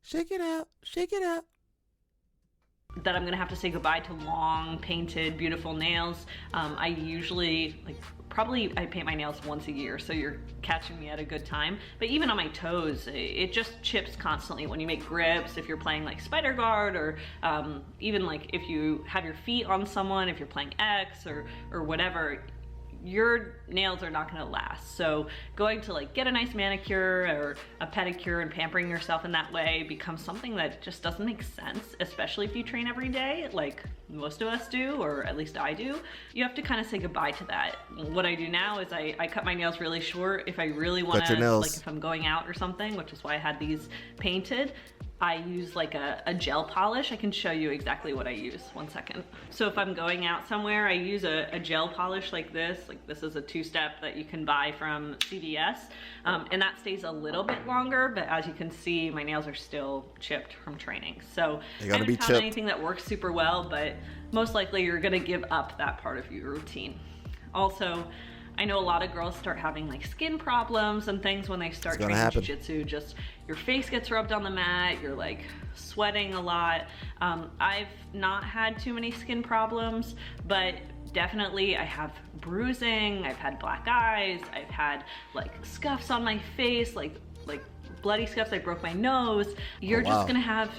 Shake it out. Shake it out. That I'm gonna have to say goodbye to long, painted, beautiful nails. I usually I paint my nails once a year, so you're catching me at a good time. But even on my toes, it just chips constantly when you make grips, if you're playing like spider guard, or even like if you have your feet on someone, if you're playing X or whatever, your nails are not going to last. So going to like get a nice manicure or a pedicure and pampering yourself in that way becomes something that just doesn't make sense, especially if you train every day like most of us do, or at least I do. You have to kind of say goodbye to that. What I do now is I cut my nails really short if I really want to, like if I'm going out or something, which is why I had these painted. I use like a gel polish. I can show you exactly what I use. One second. So if I'm going out somewhere, I use a gel polish like this. Like this is a 2-step that you can buy from CVS. And that stays a little bit longer, but as you can see, my nails are still chipped from training. So I haven't found anything that works super well, but most likely you're gonna give up that part of your routine. Also, I know a lot of girls start having like skin problems and things when they start training jiu-jitsu. Just your face gets rubbed on the mat, you're like sweating a lot. I've not had too many skin problems, but definitely I have bruising, I've had black eyes, I've had like scuffs on my face, like bloody scuffs. I broke my nose. You're just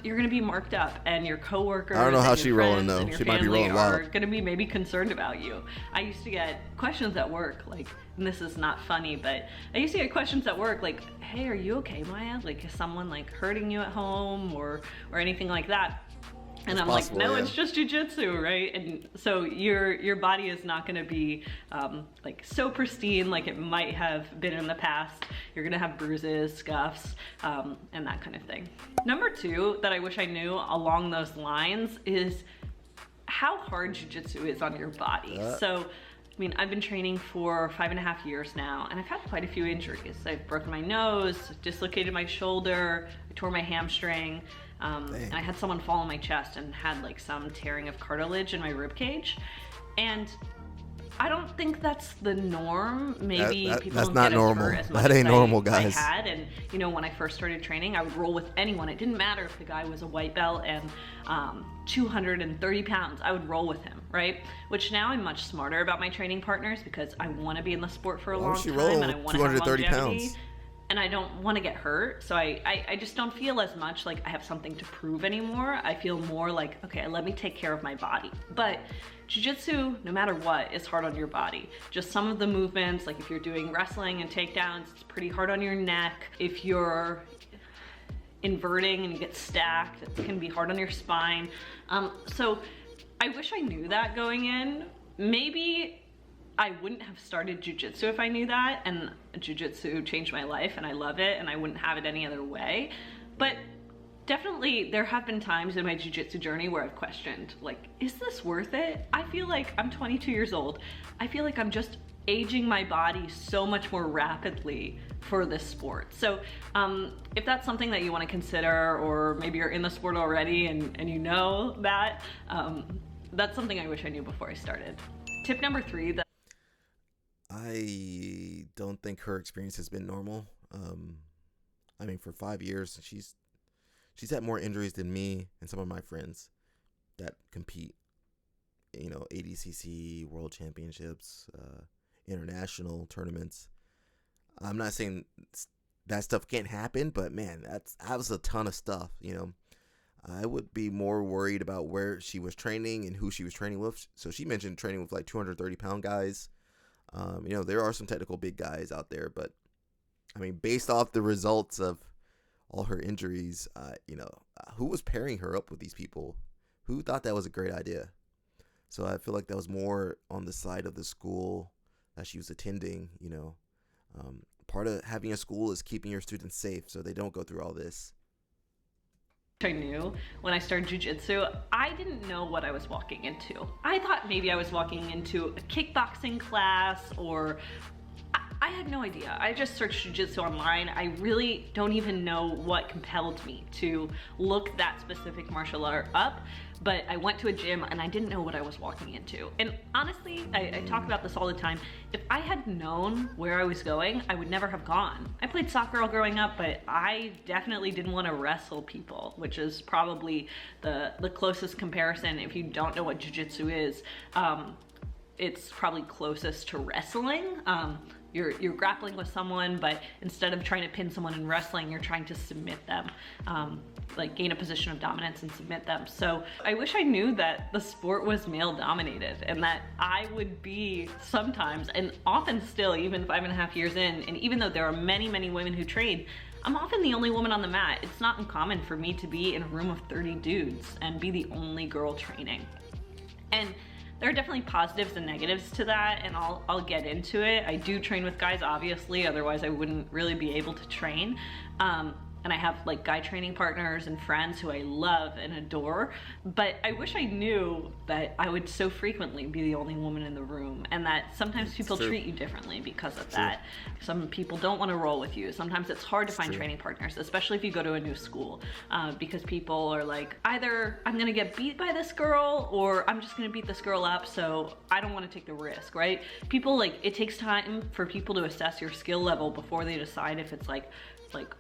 you're gonna be marked up, and your coworkers, I don't know how she's rolling though. She might be rolling wild. Are gonna be maybe concerned about you. I used to get questions at work, like, and this is not funny, but I used to get questions at work like, hey, are you okay, Maya? Like, is someone like hurting you at home or anything like that? And I'm like, no, it's just jiu-jitsu, right? And so your body is not gonna be like so pristine like it might have been in the past. You're gonna have bruises, scuffs, and that kind of thing. Number 2 that I wish I knew along those lines is how hard jiu-jitsu is on your body. So, I mean, I've been training for 5.5 years now, and I've had quite a few injuries. I've broken my nose, dislocated my shoulder, I tore my hamstring. And I had someone fall on my chest and had like some tearing of cartilage in my rib cage. And I don't think that's the norm. Maybe people don't get as hurt as much as I had. And you know, when I first started training, I would roll with anyone. It didn't matter if the guy was a white belt and 230 pounds, I would roll with him, right? Which now I'm much smarter about my training partners because I want to be in the sport for a long time and I want to have longevity. And I don't want to get hurt, so I just don't feel as much like I have something to prove anymore. I feel more like, okay, let me take care of my body. But jiu-jitsu, no matter what, is hard on your body. Just some of the movements, like if you're doing wrestling and takedowns, it's pretty hard on your neck. If you're inverting and you get stacked, it can be hard on your spine. So I wish I knew that going in. Maybe I wouldn't have started jiu-jitsu if I knew that, and jiu-jitsu changed my life and I love it and I wouldn't have it any other way. But definitely there have been times in my jiu-jitsu journey where I've questioned, like, is this worth it? I feel like I'm 22 years old. I feel like I'm just aging my body so much more rapidly for this sport. So if that's something that you want to consider, or maybe you're in the sport already and you know that, that's something I wish I knew before I started. Tip number 3 that I don't think her experience has been normal. I mean, for 5 years, she's had more injuries than me and some of my friends that compete. You know, ADCC, World Championships, international tournaments. I'm not saying that stuff can't happen, but man, that was a ton of stuff. You know, I would be more worried about where she was training and who she was training with. So she mentioned training with like 230-pound guys. You know, there are some technical big guys out there, but I mean, based off the results of all her injuries, you know, who was pairing her up with these people? Who thought that was a great idea? So I feel like that was more on the side of the school that she was attending. You know, part of having a school is keeping your students safe so they don't go through all this. I knew when I started jiu-jitsu, I didn't know what I was walking into. I thought maybe I was walking into a kickboxing class, or I had no idea. I just searched jiu-jitsu online. I really don't even know what compelled me to look that specific martial art up, but I went to a gym and I didn't know what I was walking into. And honestly, I talk about this all the time. If I had known where I was going, I would never have gone. I played soccer all growing up, but I definitely didn't want to wrestle people, which is probably the closest comparison. If you don't know what jiu-jitsu is, it's probably closest to wrestling. you're grappling with someone, but instead of trying to pin someone in wrestling, you're trying to submit them, like gain a position of dominance and submit them. So I wish I knew that the sport was male dominated, and that I would be sometimes, and often still, even 5.5 years in, and even though there are many, many women who train, I'm often the only woman on the mat. It's not uncommon for me to be in a room of 30 dudes and be the only girl training. And there are definitely positives and negatives to that, and I'll get into it. I do train with guys, obviously, otherwise I wouldn't really be able to train. And I have like guy training partners and friends who I love and adore, but I wish I knew that I would so frequently be the only woman in the room, and that sometimes people treat you differently because of that. Some people don't want to roll with you. Sometimes it's hard to find training partners, especially if you go to a new school, because people are like, either I'm gonna get beat by this girl, or I'm just gonna beat this girl up, so I don't want to take the risk, right? People, like, it takes time for people to assess your skill level before they decide if it's like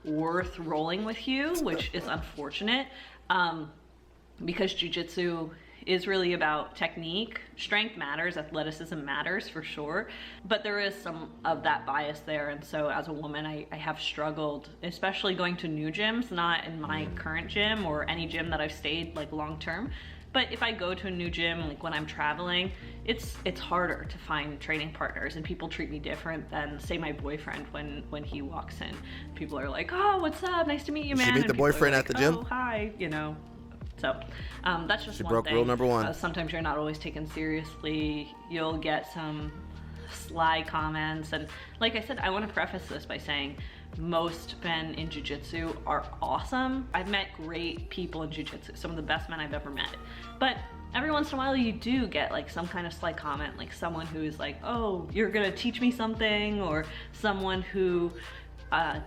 worth rolling with you, which is unfortunate, because jiu-jitsu is really about technique. Strength matters, athleticism matters for sure, but there is some of that bias there. And so as a woman, I have struggled, especially going to new gyms, not in my current gym or any gym that I've stayed like long term. But if I go to a new gym, like when I'm traveling, it's harder to find training partners, and people treat me different than, say, my boyfriend when he walks in. People are like, "Oh, what's up? Nice to meet you, man." Did you meet the boyfriend at the gym? "Oh, hi," you know. So that's just She one broke thing. rule number one. Sometimes you're not always taken seriously. You'll get some sly comments, and like I said, I want to preface this by saying most men in jiu-jitsu are awesome. I've met great people in jiu-jitsu, some of the best men I've ever met, but every once in a while you do get like some kind of sly comment, like someone who is like, "Oh, you're gonna teach me something," or someone who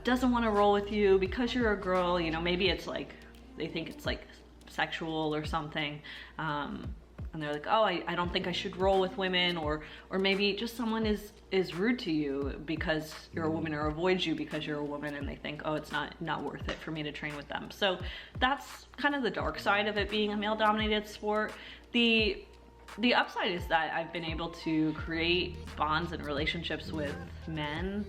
doesn't want to roll with you because you're a girl. You know, maybe it's like they think it's like sexual or something, and they're like, "Oh, I don't think I should roll with women," or maybe just someone is rude to you because you're a woman, or avoids you because you're a woman, and they think, "Oh, it's not worth it for me to train with them." So that's kind of the dark side of it being a male-dominated sport. The upside is that I've been able to create bonds and relationships with men,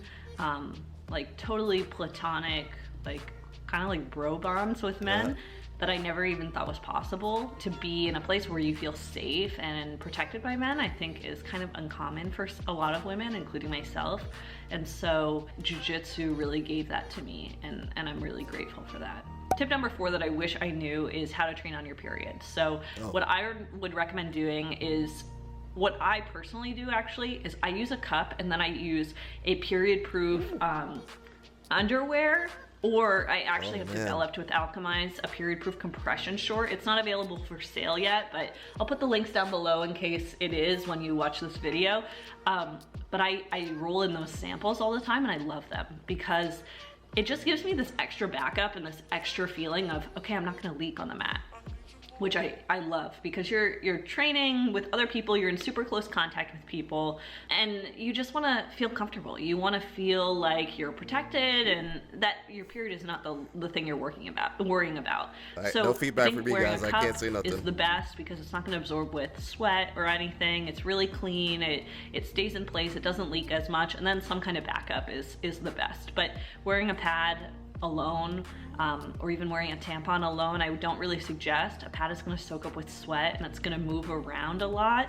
like totally platonic, like kind of like bro bonds with men. That I never even thought was possible. To be in a place where you feel safe and protected by men, I think is kind of uncommon for a lot of women, including myself. And so jiu-jitsu really gave that to me, and I'm really grateful for that. Tip number 4 that I wish I knew is how to train on your period. So what I would recommend doing is, what I personally do actually, is I use a cup, and then I use a period-proof underwear, or I actually have developed with Alchemize a period-proof compression short. It's not available for sale yet, but I'll put the links down below in case it is when you watch this video. But I roll in those samples all the time, and I love them because it just gives me this extra backup and this extra feeling of, okay, I'm not gonna leak on the mat, which I love, because you're training with other people, you're in super close contact with people, and you just want to feel comfortable. You want to feel like you're protected, and that your period is not the thing you're worrying about. Right, so no feedback I think for me, wearing guys. a I cup can't say nothing. is the best because it's not going to absorb with sweat or anything. It's really clean. It stays in place. It doesn't leak as much, and then some kind of backup is the best. But wearing a pad alone, or even wearing a tampon alone, I don't really suggest. A pad is going to soak up with sweat, and it's going to move around a lot,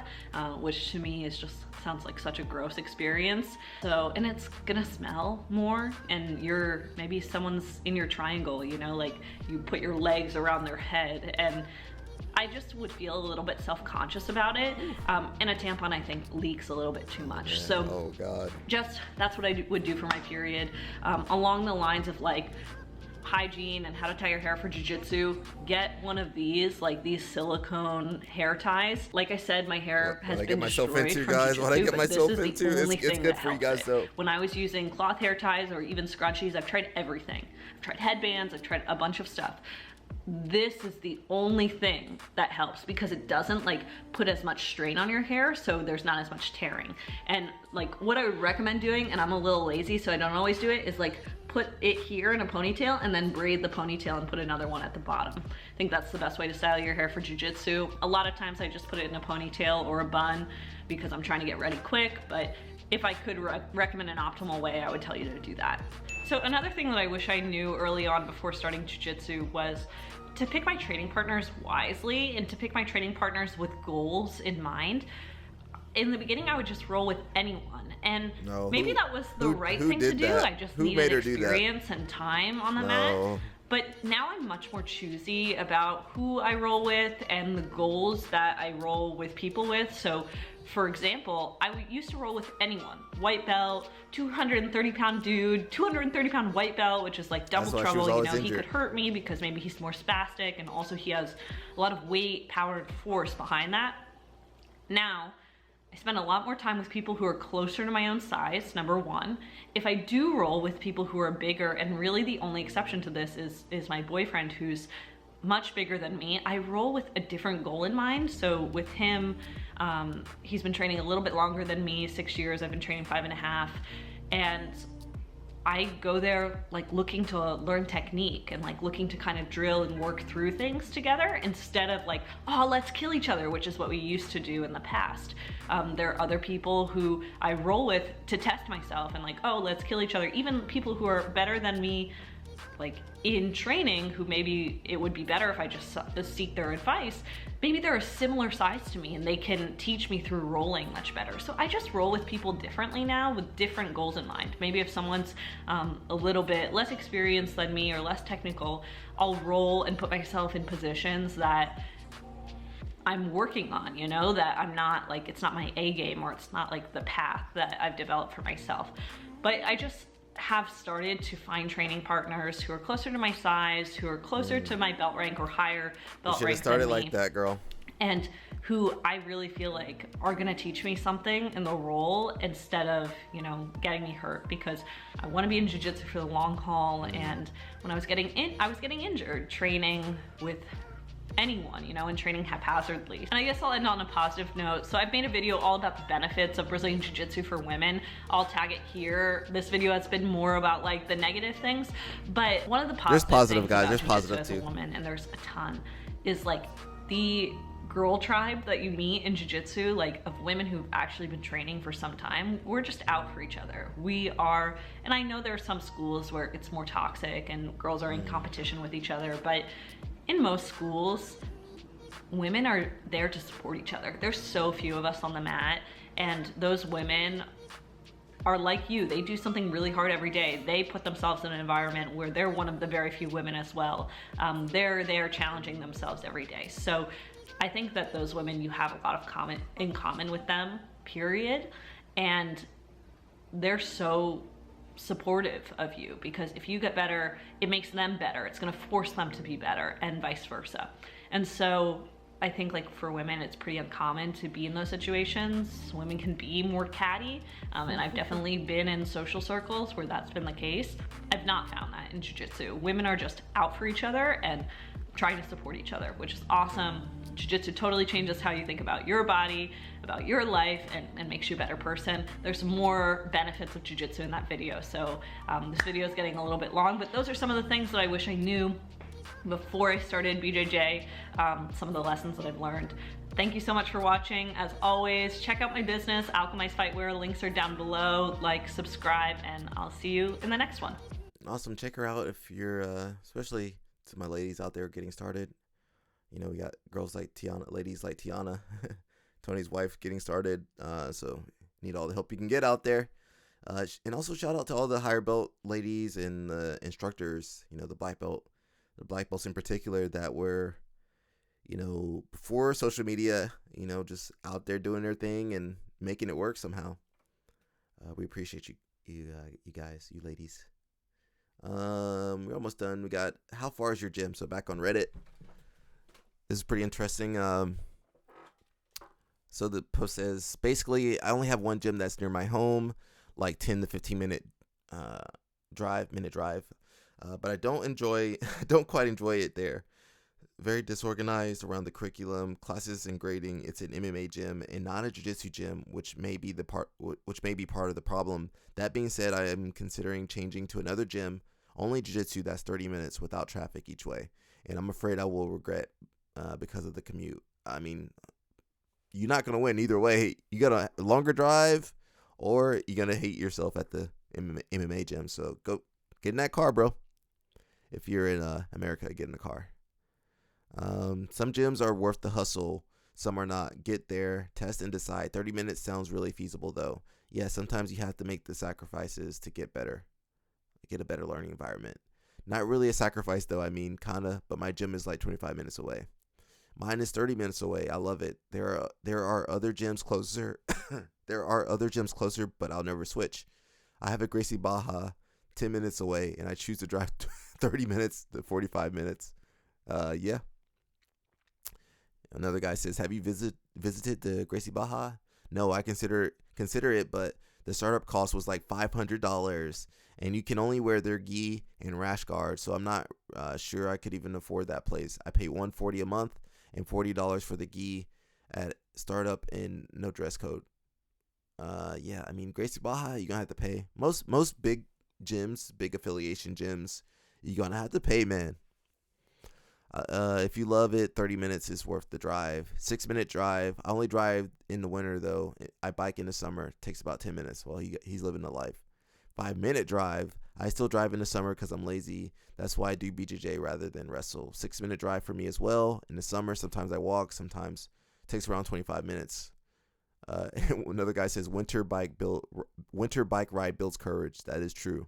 which to me is just sounds like such a gross experience. So, and it's going to smell more, and maybe someone's in your triangle, you know, like you put your legs around their head, and I just would feel a little bit self-conscious about it. And a tampon, I think, leaks a little bit too much. So Oh God. that's what I would do for my period. Along the lines of like hygiene and how to tie your hair for jiu-jitsu, get one of these, like these silicone hair ties. Like I said, my hair has been destroyed from jiu-jitsu, but this is the only thing that helps it. When I was using cloth hair ties or even scrunchies, I've tried everything. I've tried headbands, I've tried a bunch of stuff. this is the only thing that helps, because it doesn't like put as much strain on your hair, so there's not as much tearing. And like what I would recommend doing, and I'm a little lazy so I don't always do it, is like put it here in a ponytail and then braid the ponytail and put another one at the bottom. I think that's the best way to style your hair for jiu-jitsu. A lot of times I just put it in a ponytail or a bun because I'm trying to get ready quick, but if I could recommend an optimal way, I would tell you to do that. So another thing that I wish I knew early on before starting jiu-jitsu was to pick my training partners wisely and to pick my training partners with goals in mind. In the beginning, I would just roll with anyone, and maybe that was the right thing to do. I just needed experience and time on the mat. But now I'm much more choosy about who I roll with and the goals that I roll with people with. So for example, I used to roll with anyone. White belt, 230-pound dude, 230-pound white belt, which is like double trouble. You know, he could hurt me because maybe he's more spastic, and also he has a lot of weight, power, and force behind that. Now, I spend a lot more time with people who are closer to my own size, number one. If I do roll with people who are bigger, and really the only exception to this is my boyfriend, who's much bigger than me, I roll with a different goal in mind. So with him, he's been training a little bit longer than me, 6 years. I've been training 5.5. And I go there like looking to learn technique and like looking to kind of drill and work through things together, instead of like, oh, let's kill each other, which is what we used to do in the past. There are other people who I roll with to test myself and like, oh, let's kill each other. Even people who are better than me, like in training, who maybe it would be better if I just seek their advice. Maybe they're a similar size to me and they can teach me through rolling much better. So I just roll with people differently now with different goals in mind. Maybe if someone's a little bit less experienced than me or less technical, I'll roll and put myself in positions that I'm working on, you know, that I'm not like, it's not my A game, or it's not like the path that I've developed for myself. But I just have started to find training partners who are closer to my size, who are closer to my belt rank or higher belt rank than me. You should have started like that, girl. And who I really feel like are gonna teach me something in the role instead of, you know, getting me hurt, because I wanna be in jiu-jitsu for the long haul. And when I was getting injured training with anyone, you know, and training haphazardly. And I guess I'll end on a positive note. So I've made a video all about the benefits of Brazilian Jiu-Jitsu for women. I'll tag it here. This video has been more about like the negative things, but one of the positive guys, there's positive too. As a woman, and there's a ton, is like the girl tribe that you meet in jiu-jitsu, like of women who've actually been training for some time. We're just out for each other. We are, and I know there are some schools where it's more toxic and girls are in competition with each other, but in most schools, women are there to support each other. There's so few of us on the mat, and those women are like you. They do something really hard every day. They put themselves in an environment where they're one of the very few women as well. They're challenging themselves every day. So I think that those women, you have a lot of in common with them, period. And they're so supportive of you, because if you get better, it makes them better. It's going to force them to be better, and vice versa. And so I think like for women, it's pretty uncommon to be in those situations. Women can be more catty, and I've definitely been in social circles where that's been the case. I've not found that in jiu-jitsu. Women are just out for each other and trying to support each other, which is awesome. Jiu-jitsu totally changes how you think about your body, about your life, and makes you a better person. There's more benefits of jiu-jitsu in that video, so this video is getting a little bit long, but those are some of the things that I wish I knew before I started BJJ, some of the lessons that I've learned. Thank you so much for watching. As always, check out my business, Alchemized Fightwear. Links are down below. Like, subscribe, and I'll see you in the next one. Awesome. Check her out if you're, especially to my ladies out there getting started. You know, we got girls like Tiana, ladies like Tiana, Tony's wife, getting started. So need all the help you can get out there. And also shout out to all the higher belt ladies and the instructors, you know, the black belts in particular, that were, you know, before social media, you know, just out there doing their thing and making it work somehow. We appreciate you guys, you ladies. We're almost done. We got, how far is your gym? So back on Reddit. This is pretty interesting. So the post says, basically, I only have one gym that's near my home, like 10 to 15 minute drive. But I don't quite enjoy it there. very disorganized around the curriculum, classes and grading. It's an MMA gym and not a jiu-jitsu gym, which may be part of the problem. That being said, I am considering changing to another gym, only jiu-jitsu, that's 30 minutes without traffic each way. And I'm afraid I will regret because of the commute. I mean, you're not going to win either way. You got a longer drive or you're going to hate yourself at the MMA gym. So go get in that car, bro. If you're in America, get in a car. Some gyms are worth the hustle. Some are not. Get there, test and decide. 30 minutes sounds really feasible though. Yeah, sometimes you have to make the sacrifices to get better. Get a better learning environment. Not really a sacrifice though, I mean kinda, but my gym is like 25 minutes away. Mine is 30 minutes away. I love it. There are other gyms closer. There are other gyms closer, but I'll never switch. I have a Gracie Baja 10 minutes away, and I choose to drive 30 minutes to 45 minutes. Yeah. Another guy says, have you visited the Gracie Baja? No, I consider it, but the startup cost was like $500, and you can only wear their gi and rash guard, so I'm not sure I could even afford that place. I pay $140 a month and $40 for the gi at startup and no dress code. Yeah, I mean, Gracie Baja, you're gonna have to pay. Most big gyms, big affiliation gyms, you're gonna have to pay, man. If you love it, 30 minutes is worth the drive. 6-minute drive. I only drive in the winter though. I bike in the summer. It takes about 10 minutes. Well, he's living the life. 5-minute drive. I still drive in the summer because I'm lazy. That's why I do BJJ rather than wrestle. 6-minute drive for me as well. In the summer, sometimes I walk. Sometimes it takes around 25 minutes. Another guy says winter bike ride builds courage. That is true.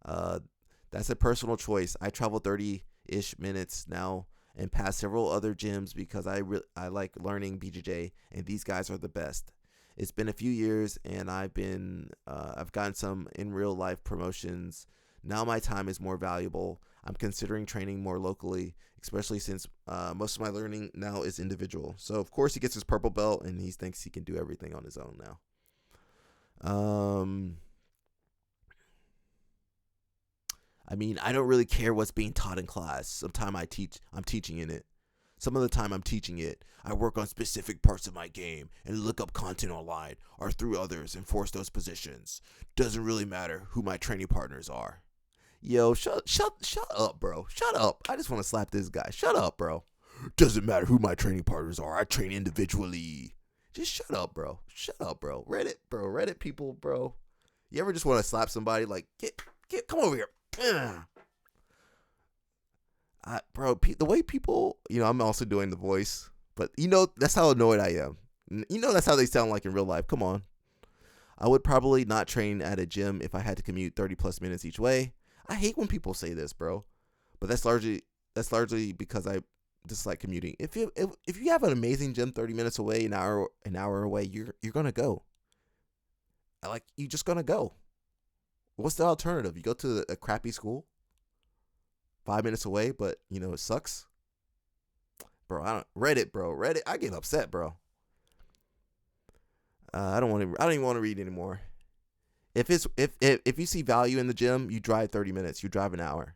That's a personal choice. I travel 30-ish minutes now and pass several other gyms because I like learning BJJ, and these guys are the best. It's been a few years, and I've gotten some in real life promotions. Now my time is more valuable. I'm considering training more locally, especially since most of my learning now is individual. So of course he gets his purple belt, and he thinks he can do everything on his own now. I mean, I don't really care what's being taught in class. Sometimes I'm teaching in it. Some of the time I'm teaching it. I work on specific parts of my game and look up content online or through others and force those positions. Doesn't really matter who my training partners are. Yo, shut up, bro. Shut up. I just want to slap this guy. Shut up, bro. Doesn't matter who my training partners are. I train individually. Just shut up, bro. Shut up, bro. Reddit people, bro. You ever just want to slap somebody like, come over here. Bro, the way people, I'm also doing the voice, but that's how annoyed I am. That's how they sound like in real life. Come on. I would probably not train at a gym if I had to commute 30 plus minutes each way. I hate when people say this, bro, but that's largely because I dislike commuting. If you have an amazing gym 30 minutes away, an hour away, you're gonna go. You just gonna go. What's the alternative? You go to a crappy school 5 minutes away, but it sucks. Bro, Reddit, I get upset, bro. I don't even want to read anymore. If you see value in the gym, you drive 30 minutes, you drive an hour,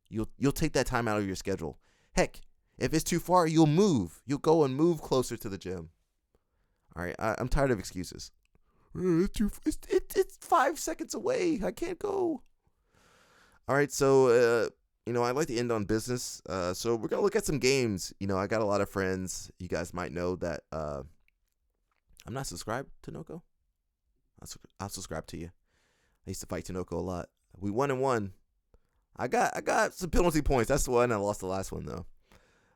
You'll take that time out of your schedule. Heck, if it's too far, you'll move. You'll go and move closer to the gym. All right, I'm tired of excuses. It's 5 seconds away. I can't go. All right, so I'd like to end on business. So we're gonna look at some games. I got a lot of friends. You guys might know that I'm not subscribed to Tinoco. I'll subscribe to you. I used to fight Tinoco a lot. We 1-1. I got some penalty points. That's the one. I lost the last one though.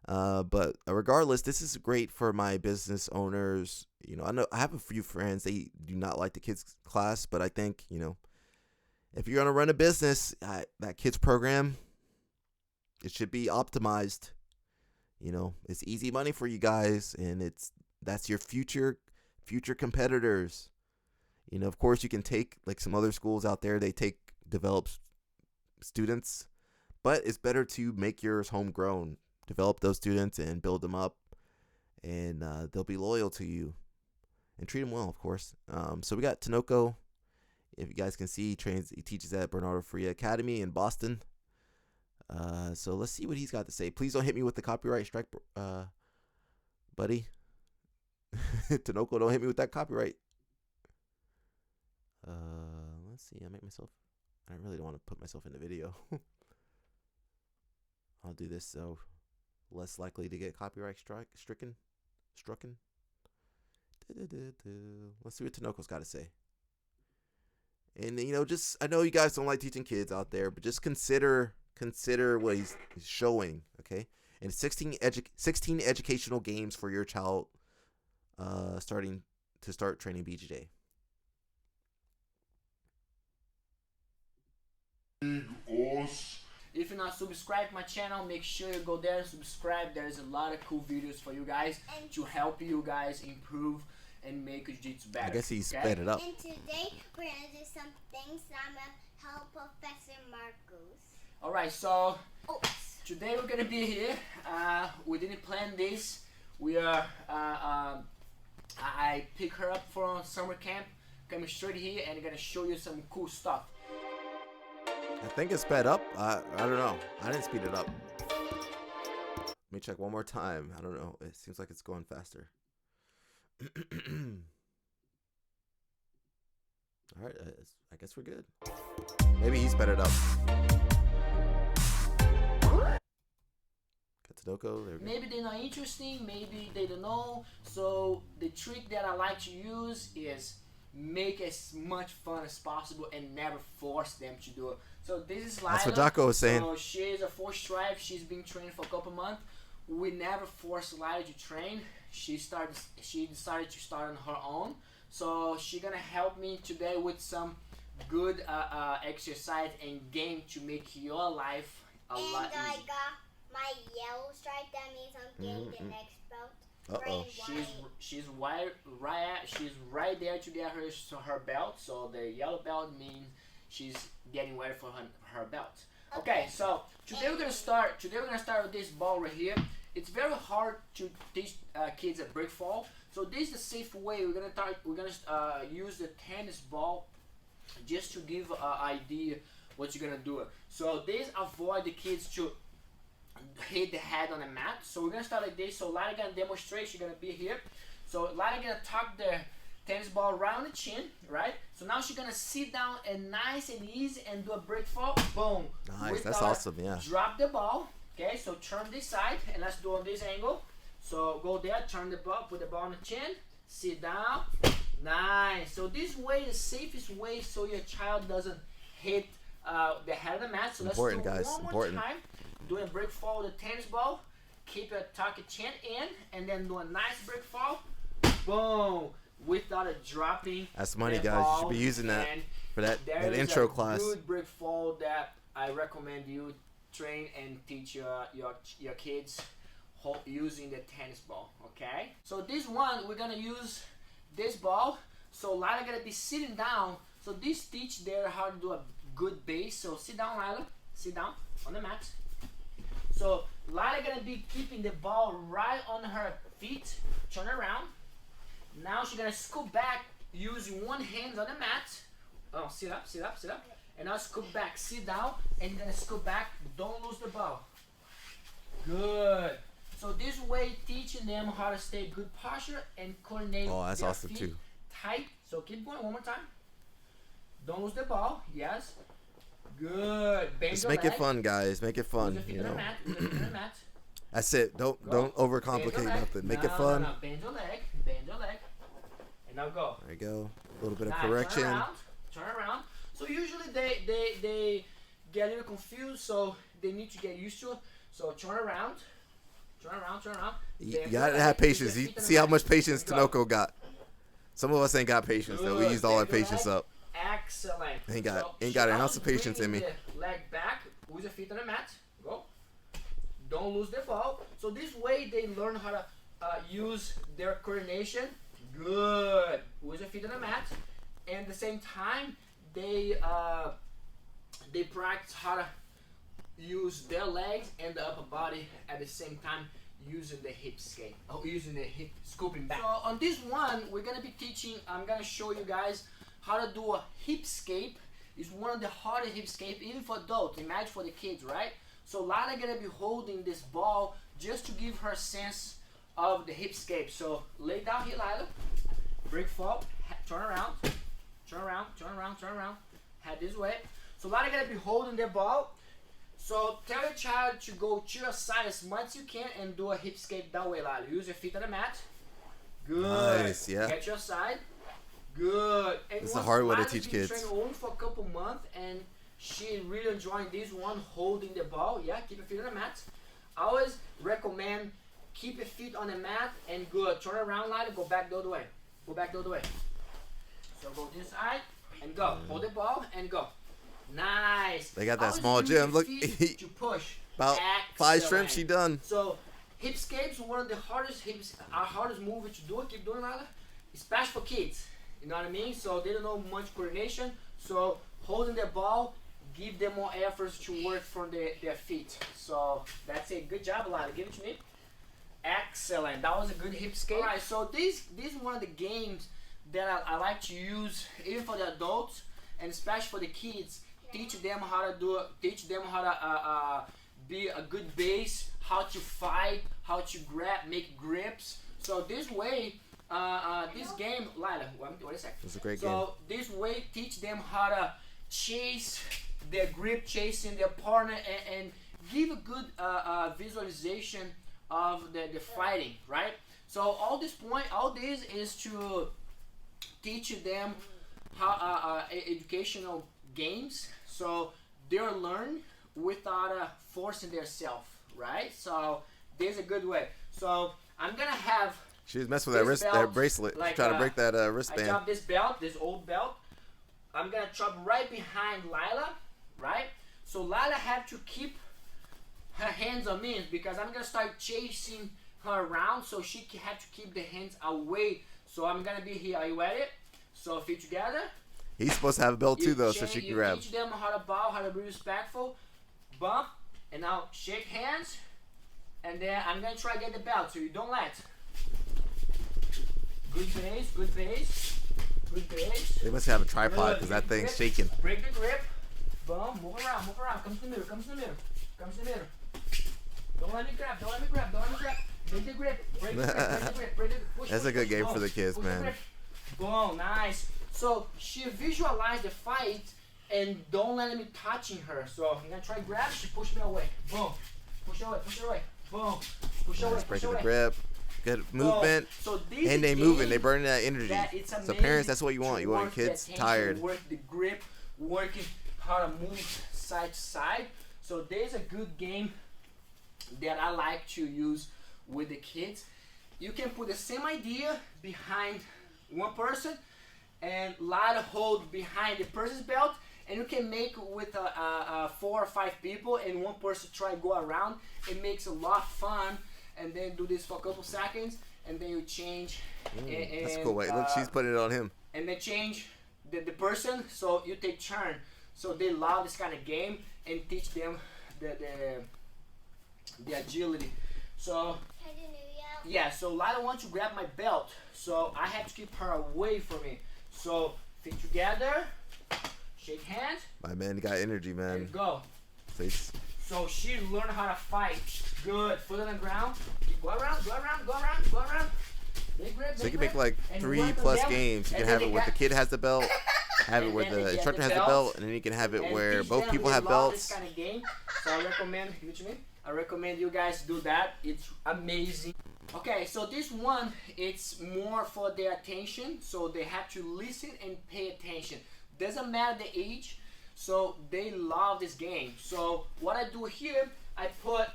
But regardless, this is great for my business owners. I know I have a few friends. They do not like the kids class, but I think if you're gonna run a business, that kids program, it should be optimized. It's easy money for you guys, and that's your future competitors. Of course, you can take like some other schools out there. They develop students, but it's better to make yours homegrown. Develop those students and build them up, and they'll be loyal to you, and treat them well, of course. So we got Tinoco. If you guys can see, he teaches at Bernardo Faria Academy in Boston. So let's see what he's got to say. Please don't hit me with the copyright strike, buddy. Tinoco, don't hit me with that copyright. Let's see. I really don't want to put myself in the video. I'll do this so less likely to get copyright stricken. Let's see what Tinoco's got to say. And just I know you guys don't like teaching kids out there, but just consider what he's showing, okay? And 16 educational games for your child start training BJJ. If you're not subscribed to my channel, make sure you go there and subscribe. There's a lot of cool videos for you guys to help you guys improve and make jiu-jitsu better. I guess he sped it up. And today we're gonna do some things that I'm gonna help Professor Marcos. Alright, so today we're gonna be here. We didn't plan this. We are I picked her up from summer camp, coming straight here, and I'm gonna show you some cool stuff. I think it's sped up. I don't know. I didn't speed it up. Let me check one more time. I don't know. It seems like it's going faster. All right. I guess we're good. Maybe he sped it up. Tinoco, there we go. Maybe they're not interesting, maybe they don't know. So the trick that I like to use is make as much fun as possible and never force them to do it. So this is Lila. That's what Jocko was saying. So she's a 4th stripe. She's been training for a couple months. We never forced Lila to train. She decided to start on her own. So she's gonna help me today with some good exercise and game to make your life a lot easier. And I got my yellow stripe. That means I'm getting the next belt. Uh-oh. She's right there to get her belt. So the yellow belt means she's getting ready for her belt. Okay, so today we're gonna start with this ball right here. It's very hard to teach kids a brick fall. So this is the safe way. We're gonna use the tennis ball just to give an idea what you're gonna do. So this avoid the kids to hit the head on the mat. So we're gonna start like this. So Lila gonna demonstrate. She's gonna be here. So Lila gonna tuck the tennis ball around the chin, right? So now she's gonna sit down and nice and easy and do a brick fall. Boom. Nice. That's awesome. Yeah. Drop the ball. Okay. So turn this side and let's do on this angle. So go there. Turn the ball. Put the ball on the chin. Sit down. Nice. So this way is the safest way so your child doesn't hit the head of the mat. So Important, let's do guys. one Important. more time. Doing a brick fall with the tennis ball. Keep your tuck your chin in, and then do a nice brick fall. Boom! Without it dropping. That's money, the guys. You ball. should be using that And for that there is intro a class. Good brick fall that I recommend you train and teach your kids using the tennis ball. Okay. So this one we're gonna use this ball. So Lila gonna be sitting down. So this teach there how to do a good base. So sit down, Lila. Sit down on the mat. So Lila gonna be keeping the ball right on her feet. Turn around. Now she's gonna scoop back using one hand on the mat. Oh, sit up, sit up, sit up. And now scoop back, sit down, and then scoop back. Don't lose the ball. Good. So this way, teaching them how to stay good posture and coordinate. Oh, that's their awesome feet too. Tight. So keep going one more time. Don't lose the ball. Yes. Good. Bend Just your make leg. it fun, guys. Make it fun. Put You your feet on know. the mat. Put your feet on the mat. That's it. Don't Go. overcomplicate Bend your leg. nothing. Make it No, fun. no, no. Bend your leg. Bend your leg. And now go. There you go. A little bit of Nice. correction. Turn around. Turn around. So usually they get a little confused, so they need to get used to it. So turn around. Turn around. Turn around. You Bend your gotta leg. have Put your patience. You feet on the see how mat. much patience Go. Tinoco got. Some of us ain't got patience though. We Good. used all our Bend your patience leg. up. Excellent. Ain't got So an now ounce of patience in me. bring the leg back. With your feet on the mat. Go. Don't lose the ball. So this way they learn how to use their coordination. Good. With your feet on the mat. And at the same time, they practice how to use their legs and the upper body at the same time using the hip skate. Oh, using the hip scooping back. So on this one, we're gonna be teaching. I'm gonna show you guys how to do a hip scape. It's one of the hardest hip scape, even for adults. Imagine for the kids, right? So Lila gonna be holding this ball just to give her a sense of the hip escape. So lay down here, Lila. Break fall, turn around, turn around, turn around, turn around. Head this way. So Lila gonna be holding the ball. So tell your child to go to your side as much as you can and do a hip escape that way, Lila. Use your feet on the mat. Good. Nice, yeah. Get your side. Good. And This is a hard way to Lila's teach been kids. training only for a couple months and she really enjoying this one, holding the ball. Yeah, keep your feet on the mat. I always recommend keep your feet on the mat and good. Turn around, Lila. Go back the other way. Go back the other way. So go this side and go. Hold the ball and go. Nice. They got that Always small use your gym. Look, feet to push. about 5 strips, Excellent. she done. So hip escapes one of the hardest our hardest move to do. Keep doing, Lila. Especially for kids. You know what I mean? So they don't know much coordination. So holding the ball, give them more efforts to work from their feet. So that's it. Good job, Lila. Give it to me. Excellent. That was a good hip escape. Alright, so this is one of the games that I like to use even for the adults and especially for the kids. Teach them how to do it. Teach them how to be a good base, how to fight, how to grab, make grips. So this way, this game, Lila, wait a second. It's a great So this way, teach them how to chase their grip, chasing their partner, and give a good visualization of the fighting, right? So all this is to teach them how educational games, so they'll learn without forcing themselves, right? So there's a good way. So I'm gonna have. She was messing with this that belt, bracelet. like, Trying to break that I wristband. chop this belt, this old belt. I'm gonna chop right behind Lila, right? So Lila have to keep her hands on me because I'm gonna start chasing her around, so she have to keep the hands away. So I'm gonna be here. Are you ready? So feet together. He's supposed to have a belt too, though, so she can grab. Teach them how to bow, how to be respectful. Bump, and now shake hands. And then I'm gonna try to get the belt, so you don't let. Good base, good base, good base. They must have a tripod because that Good thing's grip. shaking. Break the grip. Boom, move around, move around. Come to the middle, come to the middle. Come to the middle. Don't let me grab, don't let me grab, don't let me grab. Break the grip, break the grip, break the grip, break the push. That's a good game boom, for the kids, push man. grip. Boom, nice. So she visualized the fight and don't let me touching her. So I'm gonna try to grab, she pushed me away. Boom, push her away, push her away. Boom, push her away, Nice, push her breaking the away. grip. Good movement. So this And they is a moving. game They burning that energy. that it's So amazing parents, that's what you want. to You want your work the kids attention, tired. Work the grip, working how to move side to side. So there's a good game that I like to use with the kids. You can put the same idea behind one person and Lila hold behind the person's belt, and you can make with 4 or 5 people and one person try to go around. It makes a lot of fun. And then do this for a couple seconds, and then you change. That's a cool way. Look, she's putting it on him. And then change the person, so you take turn. So they love this kind of game and teach them the agility. So yeah, so Lila wants to grab my belt, so I have to keep her away from me. So feet together, shake hands. My man got energy, man. And go. Face. So she learned how to fight. Good. Foot on the ground. Go around, go around, go around, go around. Big grip, So big you can make grip. like And 3+ work on them. games. You And can then have they it where the got- kid has the belt, have it And where then they the get instructor the has the belt, belt, and then you can have it And where teach both them. people They have love this belts. kind of game. So I recommend, give it to me. I recommend you guys do that. It's amazing. Okay, so this one, it's more for their attention. So they have to listen and pay attention. Doesn't matter the age. So they love this game. So what I do here, I put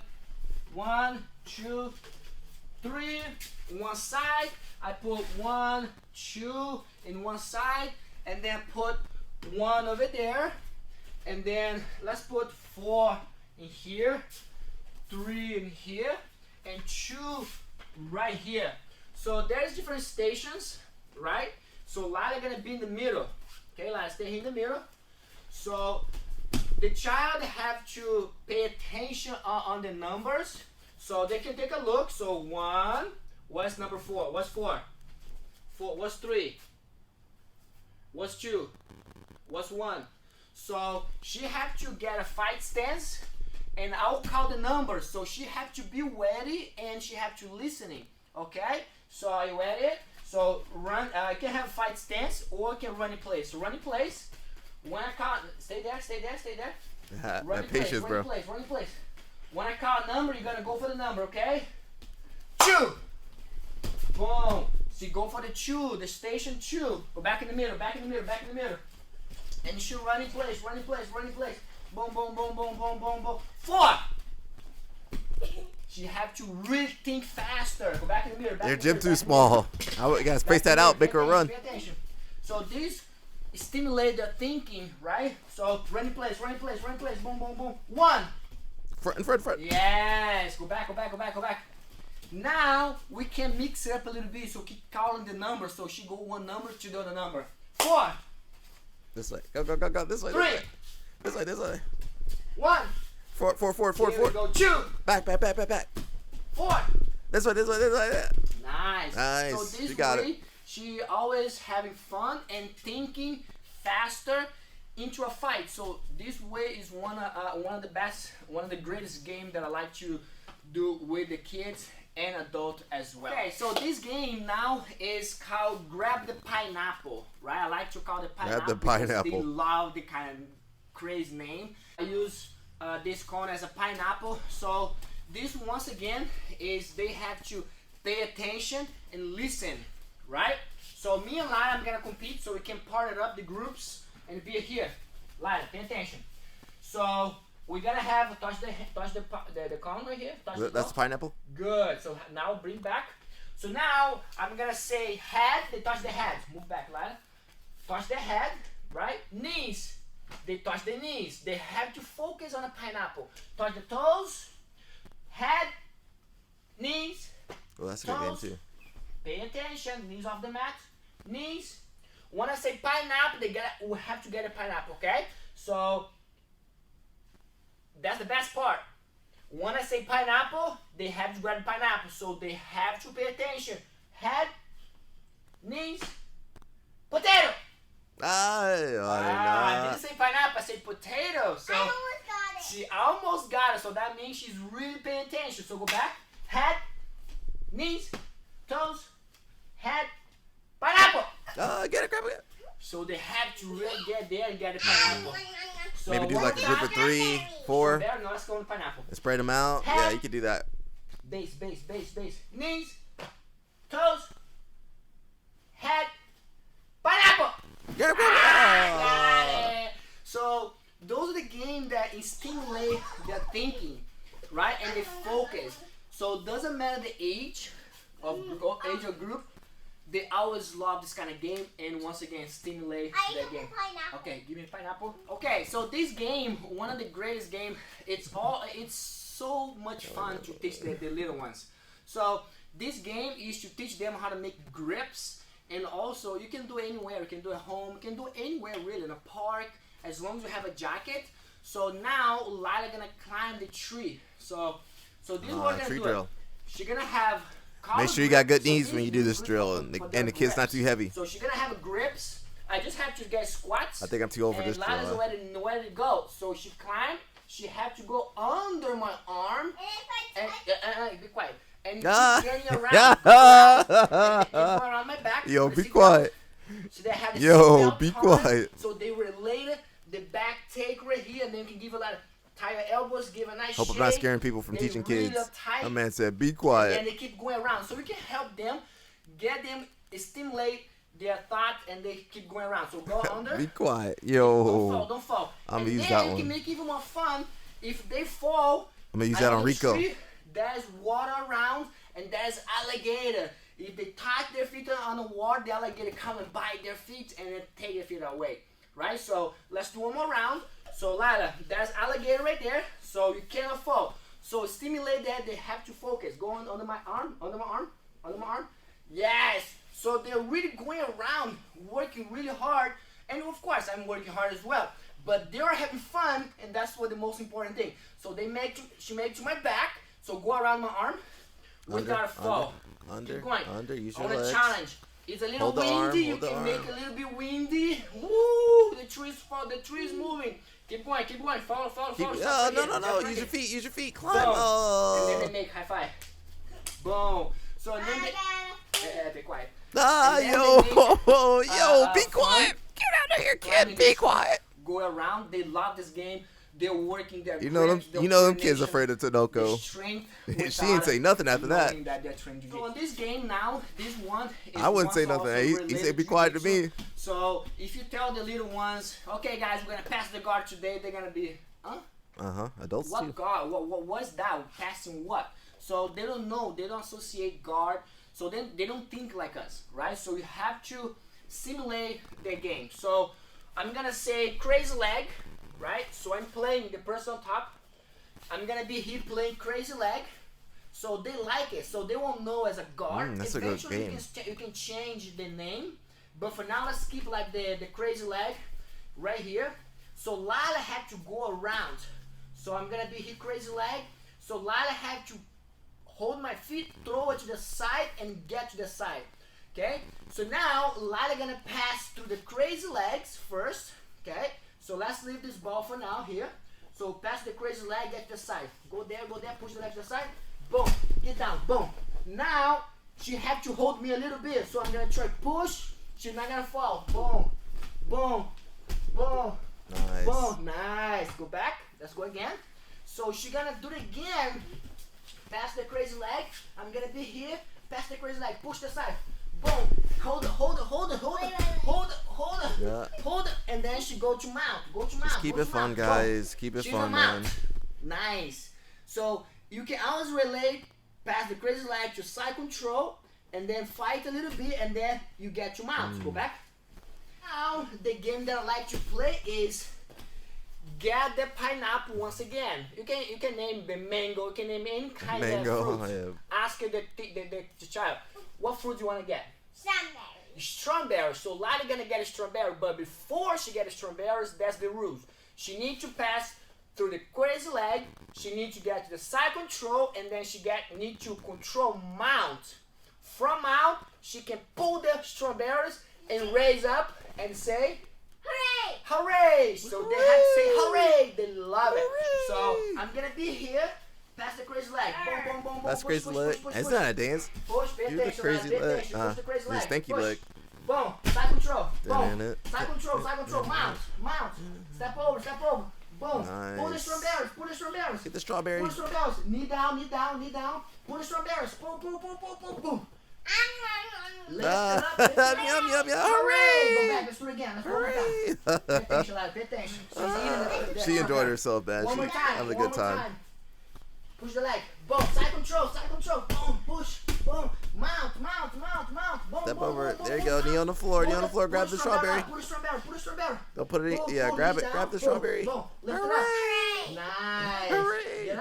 1, 2, 3 in one side. I put 1, 2 in one side, and then put 1 over there, and then let's put 4 in here, 3 in here, and 2 right here. So there's different stations, right? So Lila gonna be in the middle. Okay, Lila, stay here in the middle. So the child have to pay attention on the numbers, so they can take a look. So 1, what's number 4? What's 4? 4, what's 3? What's 2? What's 1? So she have to get a fight stance and I'll call the number. So she have to be ready and she have to listening. Okay? So are you ready? So run. You can have fight stance or you can run in place. So run in place. When I count, stay there, stay there, stay there. Run in place, run in place, run in place. When I count a number, you're gonna go for the number, okay? Chew. Boom. So you go for the chew, the station chew. Go back in the middle, back in the middle, back in the middle. And you should run in place, run in place, run in place. Boom, boom, boom, boom, boom, boom, boom. 4. So you have to really think faster. Go back in the middle. Your gym too small. You gotta space that out, make her run. Pay attention. So this stimulate the thinking, right? So run in place, run in place, run in place. Boom, boom, boom. 1. Front, in front, front. Yes. Go back, go back, go back, go back. Now we can mix it up a little bit. So keep counting the number. So she go one number to the other number. 4. This way. Go, go, go, go. This way. 3. This way, this way. 1. Forward, forward, forward, Here forward, we forward. go. 2. Back, back, back, back, back. 4. This way, this way, this way. Nice. Nice. So this You got way, it. she always having fun and thinking faster into a fight. So this way is one of the best, one of the greatest game that I like to do with the kids and adult as well. Okay, so this game now is called Grab the Pineapple, right? I like to call it pineapple. Grab the because pineapple. They love the kind of crazy name. I use this cone as a pineapple. So this once again is they have to pay attention and listen, right? So me and Lila, I'm gonna compete so we can partner up the groups and be here. Lila, pay attention. So we're gonna have touch the cone right here. That's the pineapple? Good. So now bring back. So now I'm gonna say head. They touch the head. Move back, Lila. Touch the head, right? Knees. They touch the knees. They have to focus on a pineapple. Touch the toes. Head. Knees. Well, that's a good game toes. too. Pay attention. Knees off the mat. Knees. When I say pineapple, we have to get a pineapple. Okay. So that's the best part. When I say pineapple, they have to grab the pineapple. So they have to pay attention. Head, knees, potato. I didn't say pineapple, I said potato. So I almost got it. she almost got it. So that means she's really paying attention. So go back. Head, knees, toes, head, pineapple. Get it, grab it. So they have to really get there and get the pineapple. So Maybe do one like a more group of time. 3, 4, There, no, let's go with pineapple. and spread them out. Head. Yeah, you could do that. Base, base, base, base. Knees, toes, head, pineapple. Get it, grab Got it. it. So those are the games that stimulate their thinking, right? And they focus. So it doesn't matter the age of group. They always love this kind of game, and once again stimulate I their have game. the pineapple. Okay, give me the pineapple. Okay, so this game, one of the greatest game. It's so much fun to teach the little ones. So this game is to teach them how to make grips, and also you can do it anywhere. You can do it at home. You can do it anywhere really, in a park, as long as you have a jacket. So now Lila gonna climb the tree. So this is what we're gonna tree do. drill. She's gonna have. Make sure you got good knees when you do this drill, and the kid's not too heavy. So she's gonna have grips. I just have to get squats. I think I'm too old for this drill. And Lila's nowhere to go. So she climbed. She had to go under my arm. And if I touch Be quiet. And Ah. keep getting around. and go around my back. Yo, Let's be see quiet. So they had the Yo, seatbelt be on, quiet. So they related the back take right here, and then you can give a lot of tie your elbows, give a nice Hope shake. I'm not scaring people from They teaching really kids. uptight. My man said, be And quiet. they keep going around. So we can help them, get them, stimulate their thought, and they keep going around. So go under. Be quiet. Don't fall, Yo. don't fall. I'm and gonna use then that you one. can make even more fun if they fall. I'm going to use that on under the Rico. tree, there's water around, and there's alligator. If they touch their feet on the water, the alligator come and bite their feet and then take their feet away. Right? So let's do one more round. So Lila, there's alligator right there, so you cannot fall. So stimulate that, they have to focus. Go on under my arm, under my arm, under my arm. Yes. So they're really going around, working really hard, and of course I'm working hard as well. But they are having fun, and that's what the most important thing. So she made to my back. So go around my arm without a fall. Under, Keep going. under, use I your want legs. to challenge. It's a little Hold the arm, windy. You hold the can arm. make a little bit windy. Woo! The tree is moving. Keep going. Follow. No. Use your feet. Climb. Boom. Oh. And then they make high five. Boom. So then they be quiet. Ah, And then yo, they make, be quiet. Get out of here, climbing kid. Be this- quiet. Go around. They love this game. They're working their You know them. grips, their You know them kids coordination, afraid of their Tinoco. strength She ain't say nothing after that. knowing that they're trained jiu-jitsu. So in this game now, this one is I wouldn't say one's nothing. also He related said, "Be quiet to jiu-jitsu. me." So if you tell the little ones, okay guys, we're gonna pass the guard today, they're gonna be, huh? Adults What too. guard? What's that? Passing what? So they don't know. They don't associate guard. So then they don't think like us, right? So you have to simulate their game. So I'm gonna say crazy leg, right? So I'm playing the person on top. I'm gonna be here playing crazy leg. So they like it. So they won't know as a guard. That's a good Eventually game. you can change the name. But for now, let's keep like the crazy leg right here. So Lila had to go around. So I'm gonna be here crazy leg. So Lila had to hold my feet, throw it to the side, and get to the side. Okay? So now Lila gonna pass through the crazy legs first. Okay? So let's leave this ball for now here. So pass the crazy leg, get to the side. Go there, push the leg to the side. Boom. Get down. Boom. Now she have to hold me a little bit. So I'm gonna try push. She's not gonna fall. Boom. Boom. Boom. Nice. Boom. Nice. Go back. Let's go again. So she's gonna do it again. Pass the crazy leg. I'm gonna be here. Pass the crazy leg. Push the side. Boom. Hold it. Yeah. Hold it. And then she go to mount. Just keep it fun, guys. Keep it She's fun, a man. mount. Nice. So you can always relate pass the crazy leg to side control and then fight a little bit and then you get to mount. Go back. Now the game that I like to play is get the pineapple once again. You can name the mango, you can name any kind Mango, of fruit. yeah. Ask the child, what fruit do you want to get? Strawberry. Strawberry. So Lila gonna get a strawberry, but before she gets strawberries, that's the rules. She needs to pass through the crazy leg. She needs to get to the side control, and then she need to control mount. From mount, she can pull the strawberries and raise up and say, Hooray! "Hooray!" So they have to say hooray. They love it. So I'm gonna be here. Pass the crazy leg. Boom, boom, boom, boom. That's push, crazy push, leg. push, push, It's push. not a dance. Push, pay Do the attention, crazy pay leg. attention. Push the crazy The leg. stanky Push. leg. Boom. Side control. Dun-dun-dun. Boom. Side control. Mount. Step over. Boom. Pull the Nice. strawberries. Get the strawberry. Pull the strawberries. Knee down. Pull the strawberries. Boom. Lift it up. Lift it up. Yum. Hooray. Go Hooray. back. Let's do it again. Let's go one more time. Pay attention, lad. Pay attention. She's eating She enjoyed herself, man. One She more time. having a One good more time. Push the leg. Boom. Side control. Boom. Push. Boom. Mount. Boom. Step boom, over. boom, boom, There you boom, go. boom. Knee on the floor. Pull Grab the strawberry. Put the strawberry. Don't put it in. Boom, Yeah, boom, grab knee it. Grab the down. Boom, strawberry. boom. Lift it Hooray. up. Nice. Hooray. Get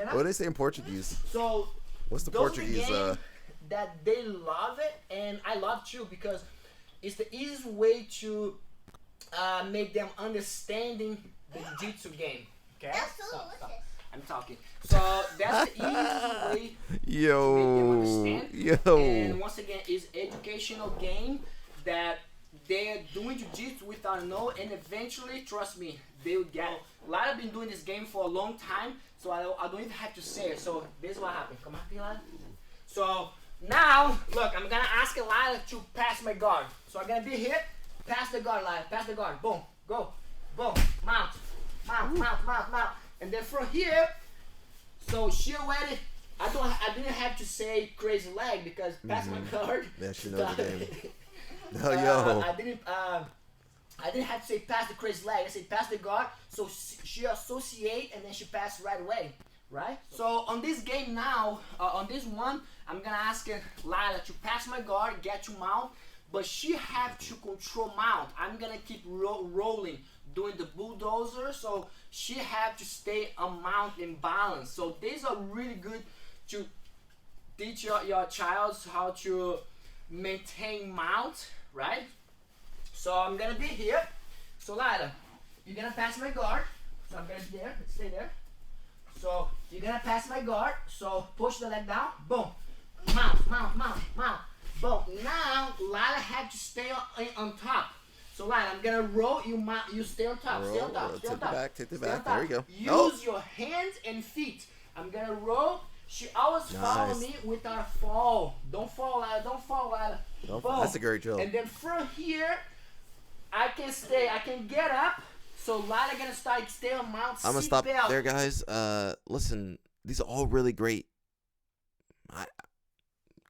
up. What do they say in Portuguese? So What's the those are Portuguese? games that they love it, and I love too because it's the easiest way to make them understanding the jiu-jitsu game. Okay. That's Stop. delicious. I'm talking. So that's the easiest way to make them Yo. understand. And once again, it's educational game that they're doing jiu-jitsu without know, and eventually, trust me, they will get it. Lila have been doing this game for a long time, so I don't even have to say it. So this is what happened. Come on, Lila. So now, look, I'm gonna ask Lila to pass my guard. So I'm gonna be here. Pass the guard, Lila. Pass the guard. Boom. Go. Boom. Mount. And then from here, so she already. I didn't have to say crazy leg because pass my guard. Yeah, she knows the game. Oh, I didn't have to say pass the crazy leg. I said pass the guard. So she associate and then she pass right away, right? So on this game now, on this one, I'm gonna ask Lila to pass my guard, get to mount, but she have to control mount. I'm gonna keep rolling, doing the bulldozer. So she have to stay on mount and balance. So these are really good to teach your child how to maintain mount, right? So I'm gonna be here. So Lila, you're gonna pass my guard. So I'm gonna be there, stay there. So you're gonna pass my guard. So push the leg down, boom. Mount. Boom. Now Lila had to stay on top. So Lion, I'm gonna roll. You stay on top. Stay on top. Roll, Stay take on it top. back, take it Stay back. on top. There you go. Use your hands and feet. I'm gonna roll. She always follow Nice. me without a fall. Don't fall, Lila. Don't fall, Lila. Boom. That's a great drill. And then from here, I can stay. I can get up. So Lila gonna stay on mount. I'm gonna seat stop belt. there, guys. Listen, these are all really great.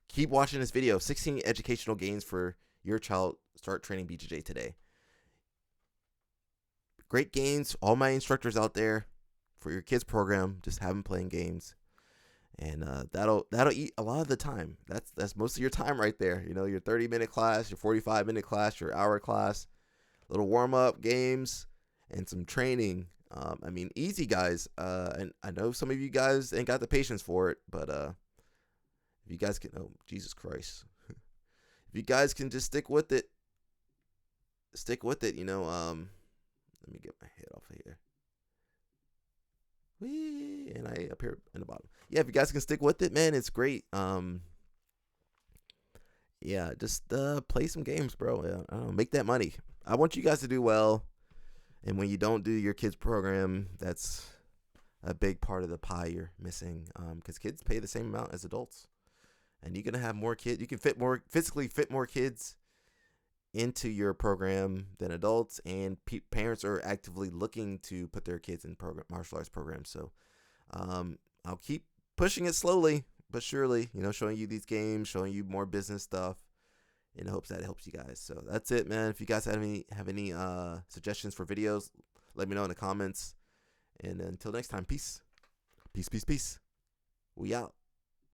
Keep watching this video. 16 educational gains for your child. Start training BJJ today. Great games. All my instructors out there for your kids program. Just have them playing games, and that'll eat a lot of the time. That's most of your time right there. You know, your 30-minute class, your 45-minute class, your hour class, little warm up games, and some training. I mean, easy, guys. And I know some of you guys ain't got the patience for it, but if you guys can, oh Jesus Christ, if you guys can just stick with it. You know. Let me get my head off of here. Whee, and I up here in the bottom. Yeah, if you guys can stick with it, man, it's great. Yeah, just play some games, bro. Yeah, I don't know, make that money. I want you guys to do well. And when you don't do your kids program, that's a big part of the pie you're missing. Because kids pay the same amount as adults, and you're gonna have more kids. You can physically fit more kids into your program than adults, and parents are actively looking to put their kids in martial arts programs. So I'll keep pushing it slowly but surely, you know, showing you these games, showing you more business stuff in hopes that it helps you guys. So that's it, man. If you guys have any suggestions for videos, let me know in the comments. And until next time, peace. We out.